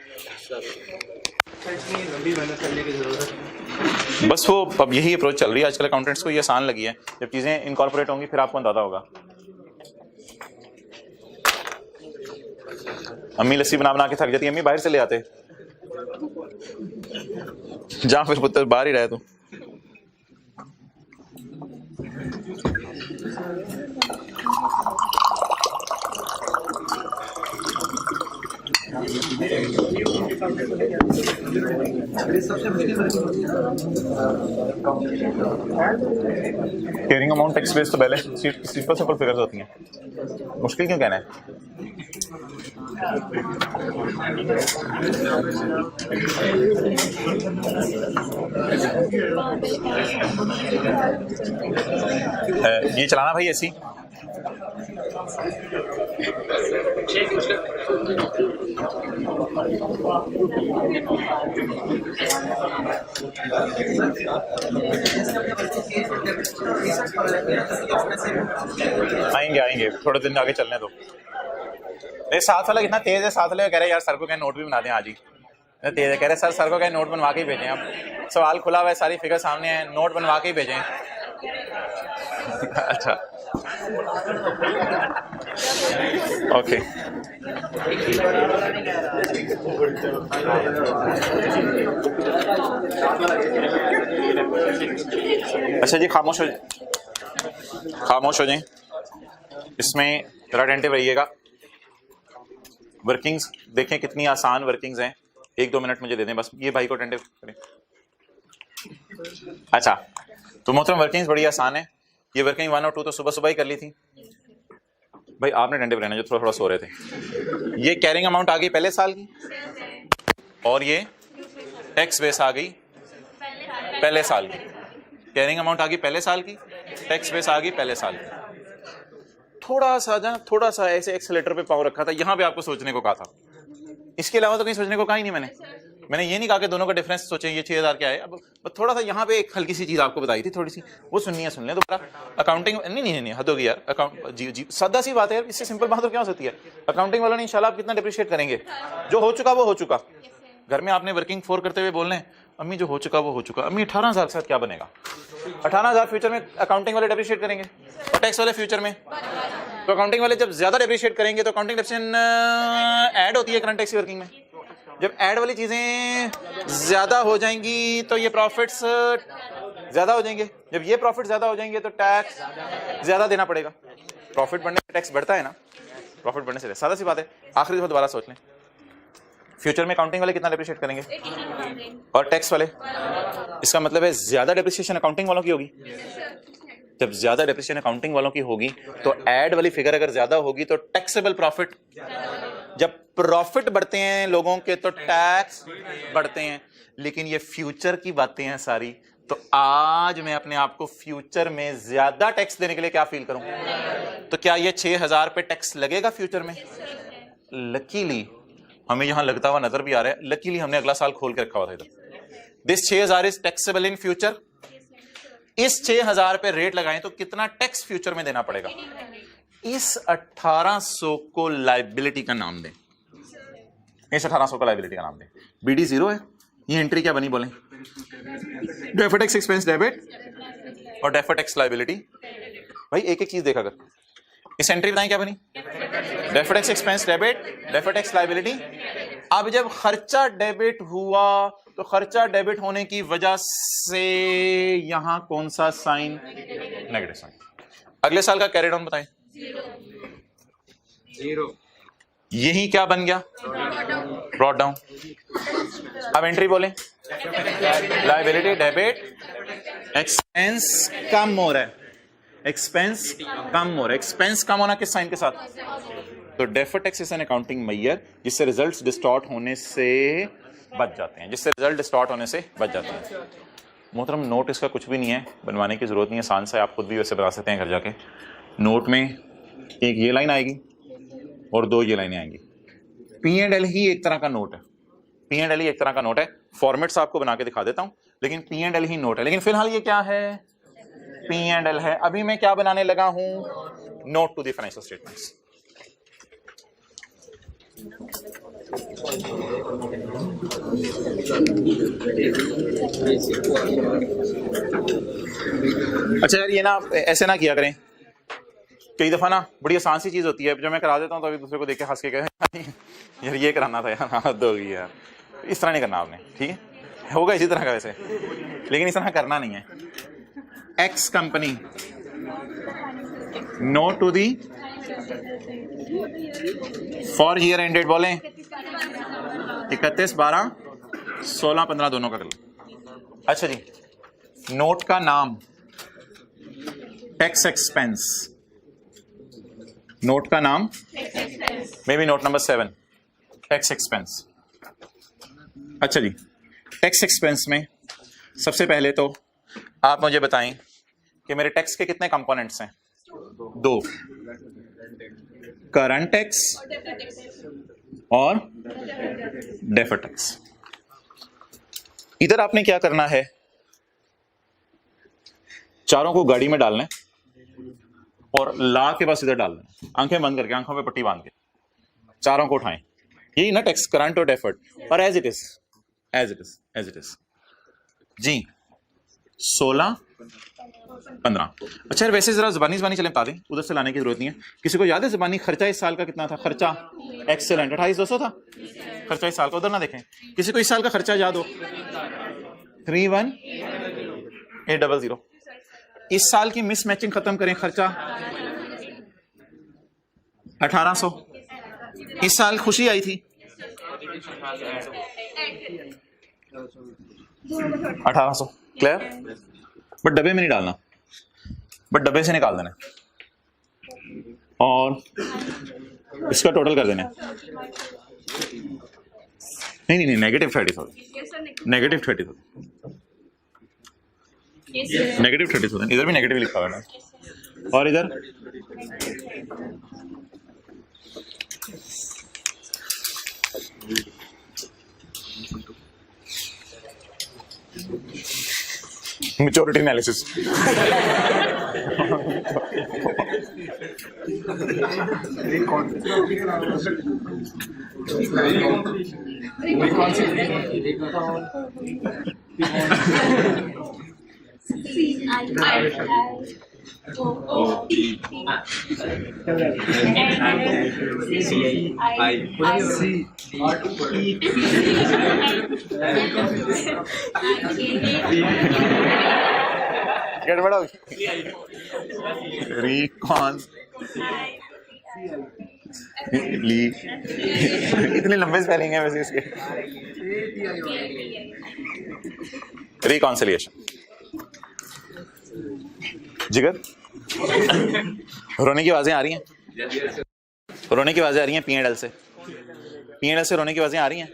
बस वो अब यही अप्रोच चल रही है आजकल अकाउंटेंट्स को, ये आसान लगी है। जब चीजें इनकॉर्पोरेट होंगी फिर आपको अंदाजा होगा। अम्मी लस्सी बना के थक जाती है, अम्मी बाहर से ले आते जा, फिर पुत्र बाहर ही रहे तू। केयरिंग अमाउंट टैक्स बेस तो पहले सिंपल फिगर्स होती हैं, मुश्किल क्यों कहना है? ये चलाना भाई ऐसी। आएंगे थोड़े दिन आगे चलने दो। ये साथ वाला कितना तेज है, साथ वाले कह रहे हैं यार सर को कहीं नोट भी बना दें आज ही। तेज है, कह रहे सर को कहीं नोट बनवा के ही भेजें। अब सवाल खुला हुआ है, सारी फिगर सामने है, नोट बनवा के ही भेजें। अच्छा ओके अच्छा जी खामोश हो जाएं, इसमें जरा अटेंटिव रहिएगा। वर्किंग्स देखें कितनी आसान वर्किंग्स हैं। 1-2 मिनट मुझे दे दें बस, ये भाई को अटेंड करें। अच्छा, तो मोहतरम वर्किंग बड़ी आसान है। ये वर्किंग 1 और 2 तो सुबह सुबह ही कर ली थी भाई, आपने अटेंड रहना जो थोड़ा थोड़ा सो रहे थे। ये कैरिंग अमाउंट आ गई पहले साल की, और ये टैक्स बेस आ गई पहले साल की। कैरिंग अमाउंट आ गई पहले साल की, टैक्स बेस आ गई पहले साल की। थोड़ा सा ऐसे एक्सेलेटर पे पाँव रखा था, यहां पे आपको सोचने को कहा था, इसके अलावा तो कहीं सोचने को कहा ही नहीं मैंने ये नहीं कहा कि दोनों का डिफरेंस सोचें ये 6000 क्या है। अब थोड़ा सा यहाँ पे एक हल्की सी चीज आपको बताई थी, थोड़ी सी वो सुननी है, सुन लें दोबारा। अकाउंटिंग नहीं हद होगी यार, अकाउंट जी सादा सी बात है यार, इससे सिंपल बात और क्या हो सकती है। अकाउंटिंग वालों ने इंशाल्लाह आप कितना डिप्रिशिएट करेंगे, जो हो चुका वो हो चुका। घर में आपने वर्किंग 4 करते हुए बोलने अम्मी जो हो चुका वो हो चुका। अम्मी 18,000 के साथ क्या बनेगा? 18,000 फ्यूचर में अकाउंटिंग वाले डिप्रिशिएट करेंगे और टैक्स वाले फ्यूचर में। तो अकाउंटिंग वाले जब ज्यादा डिप्रिशिएट करेंगे तो अकाउंटिंग डिप्रिसिएशन ऐड होती है करंट टैक्स वर्किंग में। जब ऐड वाली चीजें ज्यादा हो जाएंगी तो ये प्रॉफिट्स ज्यादा हो जाएंगे, जब ये प्रॉफिट ज्यादा हो जाएंगे तो टैक्स ज्यादा देना पड़ेगा। प्रॉफिट बढ़ने से टैक्स बढ़ता है ना, प्रॉफिट बढ़ने से, सादा सी बात है। आखिरी दफा दोबारा सोच लें, फ्यूचर में अकाउंटिंग वाले कितना डिप्रिशिएट करेंगे और टैक्स वाले? इसका मतलब है ज्यादा डिप्रिसिएशन अकाउंटिंग वालों की होगी। जब ज्यादा डिप्रिसिएशन अकाउंटिंग वालों की होगी तो ऐड वाली फिगर अगर ज्यादा होगी तो टैक्सेबल प्रॉफिट, जब प्रॉफिट बढ़ते हैं लोगों के तो टैक्स बढ़ते हैं। लेकिन ये फ्यूचर की बातें हैं सारी, तो आज मैं अपने आप को फ्यूचर में ज्यादा टैक्स देने के लिए क्या फील करूं? तो क्या ये 6,000 पे टैक्स लगेगा फ्यूचर में? लकीली हमें यहां लगता हुआ नजर भी आ रहा है, लकीली हमने अगला साल खोल के रखा हुआ था इधर। This 6,000 is taxable in future. इस 6,000 पे रेट लगाएं तो कितना टैक्स फ्यूचर में देना पड़ेगा? इस 1800 को लाइबिलिटी का नाम दें, इस 1800 को लाइबिलिटी का नाम दें। BD 0 है, ये एंट्री क्या बनी बोलें? डेफर टैक्स एक्सपेंस डेबिट और डेफर टैक्स लाइबिलिटी। भाई एक एक चीज देखा कर, इस एंट्री बताएं क्या बनी? Defer tax expense debit, defer tax liability. अब जब खर्चा डेबिट हुआ तो खर्चा डेबिट होने की वजह से यहां कौन सा साइन? Negative sign. अगले साल का कैरी डाउन बताएं। 0। यही क्या बन गया? Brought down. अब एंट्री बोलें, लायबिलिटी डेबिट, एक्सपेंस कम हो रहा है, एक्सपेंस कम हो रहा है। एक्सपेंस कम होना किस साइन के साथ? तो defer tax is an accounting measure जिससे रिजल्ट्स डिस्टॉर्ट होने से बच जाते हैं, जिससे रिजल्ट डिस्टॉर्ट होने से बच जाते हैं। मोहतरम नोट इसका कुछ भी नहीं है, बनवाने की जरूरत नहीं है, आसान सा है, आप खुद भी वैसे बना सकते हैं घर जाके। नोट में एक ये लाइन आएगी और 2 ये लाइनें आएंगी। P&L ही एक तरह का नोट है, P&L ही एक तरह का नोट है। फॉर्मेट्स आपको बना के दिखा देता हूं, लेकिन P&L ही नोट है। लेकिन फिलहाल ये क्या है? P&L है। अभी मैं क्या बनाने लगा हूं? Note to the financial statements. अच्छा यार, ये ना ऐसे ना किया करें, कई दफा ना बड़ी आसान सी चीज होती है, जब मैं करा देता हूँ तो अभी दूसरे को देख के हंस के कहे यार ये कराना था यार, हद हो गई यार। इस तरह नहीं करना आपने, ठीक है? होगा इसी तरह का वैसे, लेकिन इस तरह करना नहीं है। X company note to the for year ended बोलें 31, 12, 16, 15 दोनों का कर लो। अच्छा जी, नोट का नाम टैक्स एक्सपेंस, नोट का नाम may be note number 7 tax expense. अच्छा जी, टैक्स एक्सपेंस में सबसे पहले तो आप मुझे बताएं कि मेरे टैक्स के कितने कंपोनेंट्स हैं? 2, करंट टैक्स और डेफर टैक्स। इधर आपने क्या करना है, चारों को गाड़ी में डालना है और ला के बस इधर डालना है, आंखें बंद करके, आंखों पे पट्टी बांध के चारों को उठाएं। यही ना टैक्स, करंट और डेफर्ड, और एज इट इज जी 16, 15। अच्छा यार, वैसे जरा जबानी चले बता दें, उधर से लाने की जरूरत नहीं है। किसी को याद है जबानी खर्चा इस साल का कितना था? खर्चा एक्सेलेंट 28,200 था खर्चा इस साल का। उधर ना देखें, किसी को इस साल का खर्चा याद हो? 31,800। इस साल की मिस मैचिंग खत्म करें, खर्चा 1800। इस साल खुशी आई थी 1800 क्लियर, बट डब्बे में नहीं डालना, बट डब्बे से निकाल देना और इसका टोटल कर देना। नहीं नहीं नेगेटिव 30,000, नेगेटिव 30,000, नेगेटिव 30,000, इधर भी नेगेटिव लिखा हुआ है और इधर मैच्योरिटी एनालिसिस। गड़बड़ हो गई। रिकॉन ली इतने लंबे स्पेलिंग है वैसे इसके। रिकॉन्सिलिएशन। जिगर रोने की आवाजें आ रही हैं, रोने की आवाजें आ रही हैं पीएनएल से, पीएनएल से रोने की आवाजें आ रही हैं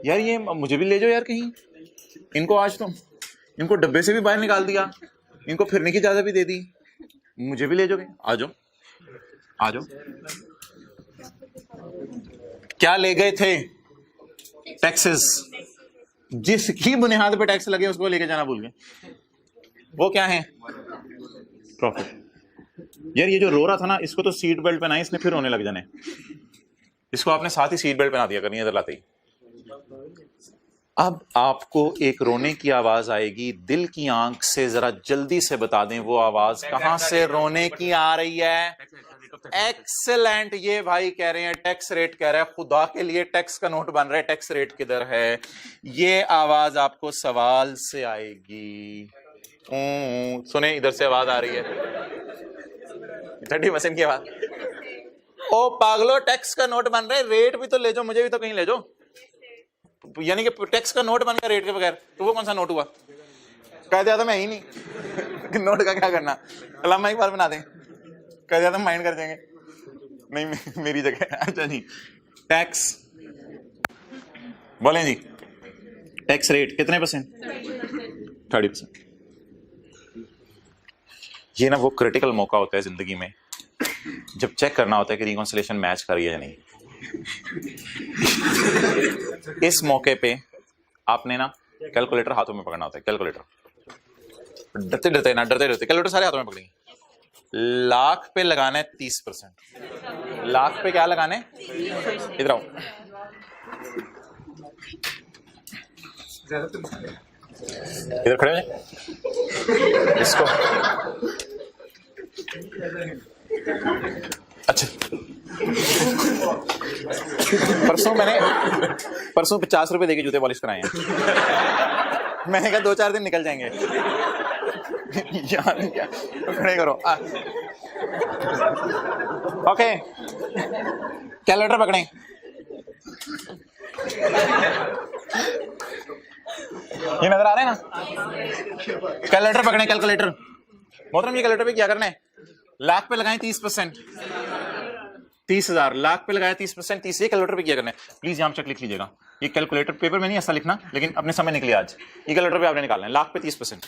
यार। ये मुझे भी ले जाओ यार कहीं, इनको आज तो इनको डब्बे से भी बाहर निकाल दिया, इनको फिरने की इजाजत भी दे दी, मुझे भी ले जाओगे? आ जाओ आ जाओ। क्या ले गए थे? टैक्सेस। जिसकी बुनियाद पे टैक्स लगे उसको लेके जाना भूल गए। वो क्या है? प्रॉफिट। यार ये जो रो रहा था ना, इसको तो सीट बेल्ट पहनाई, इसने फिर रोने लग जाने। इसको आपने साथ ही सीट बेल्ट पहना दिया करनी है इधर लाते ही। अब आपको एक रोने की आवाज आएगी, दिल की आंख से जरा जल्दी से बता दें वो आवाज कहां से रोने की आ रही है। एक्सेलेंट। ये भाई कह रहे हैं टैक्स रेट कह रहा है, खुदा के लिए टैक्स का नोट बन रहा है, टैक्स रेट किधर है? ये आवाज आपको सवाल से आएगी। सुने इधर से आवाज आ रही है 30% की आवाज। ओ पागलो, टैक्स का नोट बन रहा है, रेट भी तो ले जाओ, मुझे भी तो कहीं ले जाओ। यानी कि टैक्स का नोट बन गया रेट के बगैर, तो वो कौन सा नोट हुआ? कह दिया था मैं ही नहीं नोट का क्या करना, अलामा एक बार बना दें। कह दिया था माइंड कर देंगे, नहीं मेरी जगह। अच्छा जी, टैक्स बोलें जी, टैक्स रेट कितने %? 30%। ये ना वो क्रिटिकल मौका होता है जिंदगी में जब चेक करना होता है कि रिकॉन्सिलिएशन मैच कर रही है या नहीं। इस मौके पे आपने ना कैलकुलेटर हाथों में पकड़ना होता है। कैलकुलेटर डरते डरते ना, डरते डरते कैलकुलेटर सारे हाथों में पकड़ेंगे। लाख पे लगाना है 30%। लाख पे क्या लगाना है? इधर आओ, इधर खड़े हो जाए। इसको अच्छा, परसों 50 रुपए देके जूते पॉलिश कराए हैं। मैंने कहा 2-4 दिन निकल जाएंगे। यार क्या खड़े करो। ओके, कैलकुलेटर पकड़ें। ये नजर आ रहे हैं ना? कैलकुलेटर पकड़े, कैलकुलेटर। मोहतरम ये कैलकुलेटर पे क्या करना है? लाख पे लगाएं 30%, 30,000। लाख पे लगाया 30%, 30। ये कैलकुलेटर पे क्या करना है? प्लीज यहाँ चेक लिख लीजिएगा। ये कैलकुलेटर पेपर में नहीं ऐसा लिखना, लेकिन अपने समय निकले आज। ये कैलकुलेटर पे आपने निकालना है लाख पे 30%।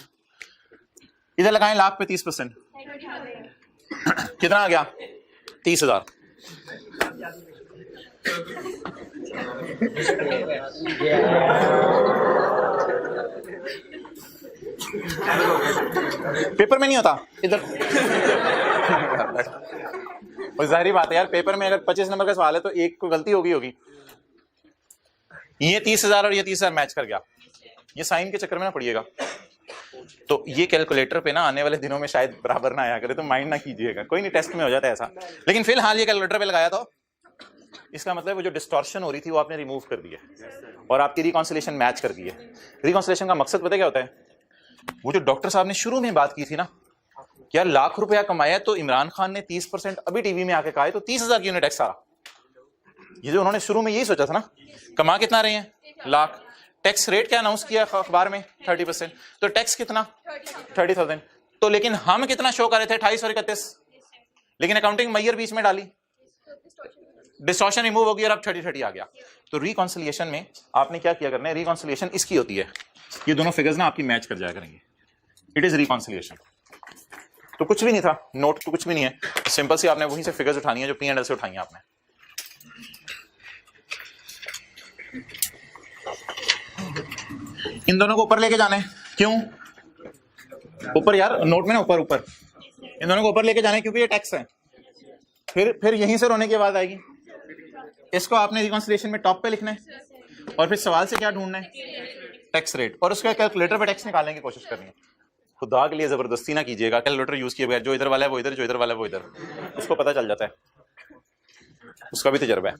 इधर लगाएं लाख पे 30%। कितना आ गया? 30,000। पेपर में नहीं होता इधर। जाहिर बात है यार, पेपर में अगर 25 नंबर का सवाल है तो एक को गलती होगी। ये 30,000 और ये 30,000 मैच कर गया। ये साइन के चक्कर में ना पड़िएगा। तो ये कैलकुलेटर पे ना आने वाले दिनों में शायद बराबर ना आया करे, तो माइंड ना कीजिएगा। कोई नहीं, टेस्ट में हो जाता है ऐसा। लेकिन फिलहाल ये कैलकुलेटर पे लगाया तो इसका मतलब वो जो डिस्टॉर्शन हो रही थी वो आपने रिमूव कर दी है और आपकी रिकॉन्सिलिएशन मैच कर दी है। रिकॉन्सिलिएशन का मकसद पता क्या होता है? वो जो डॉक्टर साहब ने शुरू में बात की थी ना, यार लाख रुपया कमाया तो इमरान खान ने 30% अभी टीवी में आके कहा है, तो 30,000 की यूनिट टैक्स आ रहा। ये जो उन्होंने शुरू में यही सोचा था ना, कमा कितना रहे हैं, लाख, टैक्स रेट क्या अनाउंस किया अखबार में 30%, तो टैक्स कितना 30,000, तो लेकिन हम कितना शो कर रहे थे 28 और 31, लेकिन अकाउंटिंग मैयर बीच में डाली, डिस्टॉर्शन रिमूव हो गई और अब 30-30 आ गया। तो रिकॉन्सिलिएशन में आपने क्या किया करना है, रिकॉन्सिलिएशन इसकी होती है, ये दोनों फिगर्स ना आपकी मैच कर जाया करेंगे, इट इज रिकॉन्सिलिएशन। तो कुछ भी नहीं था, नोट तो कुछ भी नहीं है, सिंपल सी आपने वहीं से फिगर्स उठानी है जो P&L से उठाई है आपने। इन दोनों को ऊपर लेके जाना है, क्यों ऊपर यार, नोट में ना ऊपर ऊपर, इन दोनों को ऊपर लेके जाना है क्योंकि ये टैक्स है, फिर यहीं से रोने की बात आएगी। इसको आपने रिकॉन्सिलिएशन में टॉप पे लिखना है और फिर सवाल से क्या ढूंढना है, टैक्स रेट, और उसका कैलकुलेटर पे टैक्स निकालने की कोशिश करनी है। खुदा के लिए जबरदस्ती ना कीजिएगा, कैलकुलेटर यूज किए बगैर, जो इधर वाला है वो इधर, जो इधर वाला है वो इधर, उसको पता चल जाता है, उसका भी तजर्बा है।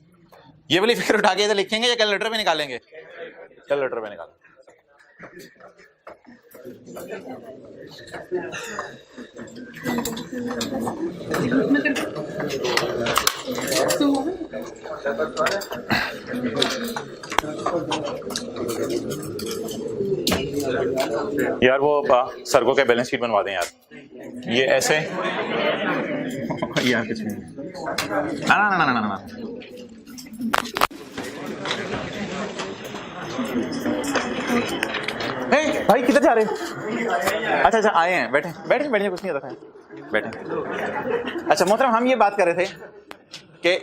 ये वाली फिगर उठा के इधर लिखेंगे या कैलकुलेटर पे निकालेंगे, कैलकुलेटर पे निकालेंगे। यार वो सरगो के बैलेंस शीट बनवा दें यार, ये ऐसे यार कुछ नहीं, ना ना ना ना ना, ए भाई किधर जा रहे हो? अच्छा अच्छा आए हैं, बैठे बैठे बैठे, कुछ नहीं होता है, बैठे। अच्छा मोहतरम, हम ये बात कर रहे थे कि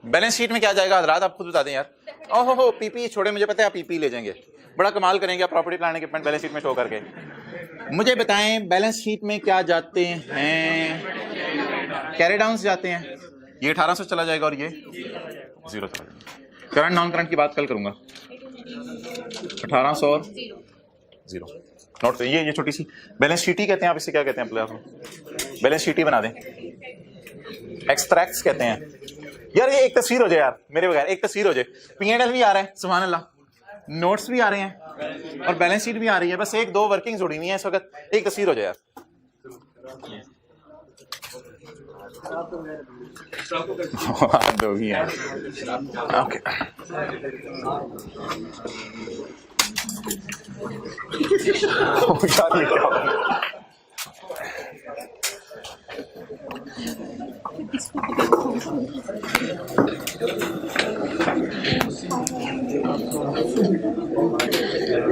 बैलेंस शीट में क्या जाएगा, हजरात आप खुद बता दें यार। ओहो हो पीपी छोड़े, मुझे पता है आप पीपी ले जाएंगे, बड़ा कमाल करेंगे आप property plan equipment balance sheet में शो करके। मुझे बताएं बैलेंस शीट में क्या जाते हैं, कैरी डाउन्स जाते हैं, ये 1800 चला जाएगा और ये 0 चला जाएगा। करंट नॉन करंट की बात कल करूंगा, 1800 और 0 नोट। ये छोटी सी बैलेंस शीट ही कहते हैं, आप इसे क्या कहते हैं, बैलेंस शीट ही बना दें, एक्सट्रैक्ट्स कहते हैं। यार ये एक तस्वीर हो जाए यार, मेरे बगैर एक तस्वीर हो जाए, P&L भी आ रहा है सुभान अल्लाह, नोट्स भी आ रहे हैं और बैलेंस शीट भी आ रही है, बस एक दो वर्किंग जुड़ी हुई है इस वक्त, एक तस्वीर हो जाए यार। दो ही है, ओके।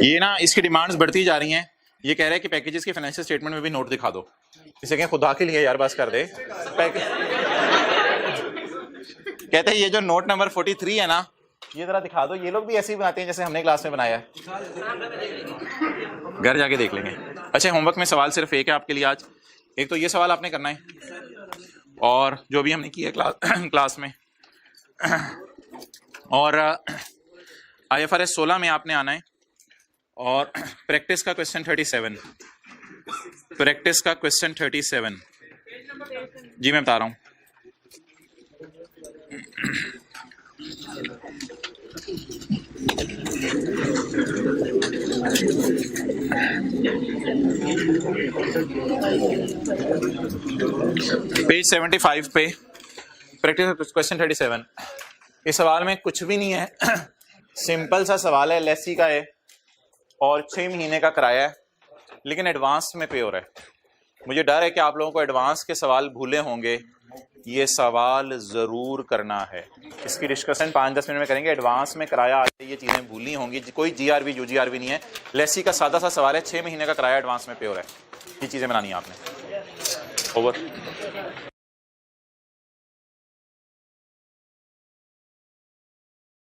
ये ना इसकी डिमांड्स बढ़ती जा रही हैं, ये कह रहे हैं कि पैकेजेस के फाइनेंशियल स्टेटमेंट में भी नोट दिखा दो। इसे कहें खुदा के लिए यार बस कर दे, कहते हैं ये जो नोट नंबर 43 है ना, ये जरा दिखा दो। ये लोग भी ऐसे ही बनाते हैं जैसे हमने क्लास में बनाया है, घर जाके देख लेंगे। अच्छा होमवर्क में सवाल सिर्फ एक है आपके लिए आज, एक तो ये सवाल आपने करना है और जो भी हमने किया क्लास में, और IFRS 16 में आपने आना है और प्रैक्टिस का क्वेश्चन 37, प्रैक्टिस का क्वेश्चन 37 जी मैं बता रहा हूँ। पेज 75 पे प्रैक्टिस क्वेश्चन 37, इस सवाल में कुछ भी नहीं है, सिंपल सा सवाल है, लेसी का है और 6 महीने का किराया है, लेकिन एडवांस में पे हो रहा है। मुझे डर है कि आप लोगों को एडवांस के सवाल भूले होंगे, ये सवाल जरूर करना है, इसकी डिस्कशन 5-10 मिनट में करेंगे। एडवांस में किराया आते ये चीजें भूलनी होंगी, कोई GRV UGRV नहीं है, लेसी का सादा सा सवाल है, 6 महीने का किराया एडवांस में पे हो रहा है, ये चीजें बनानी है आपने। ओवर।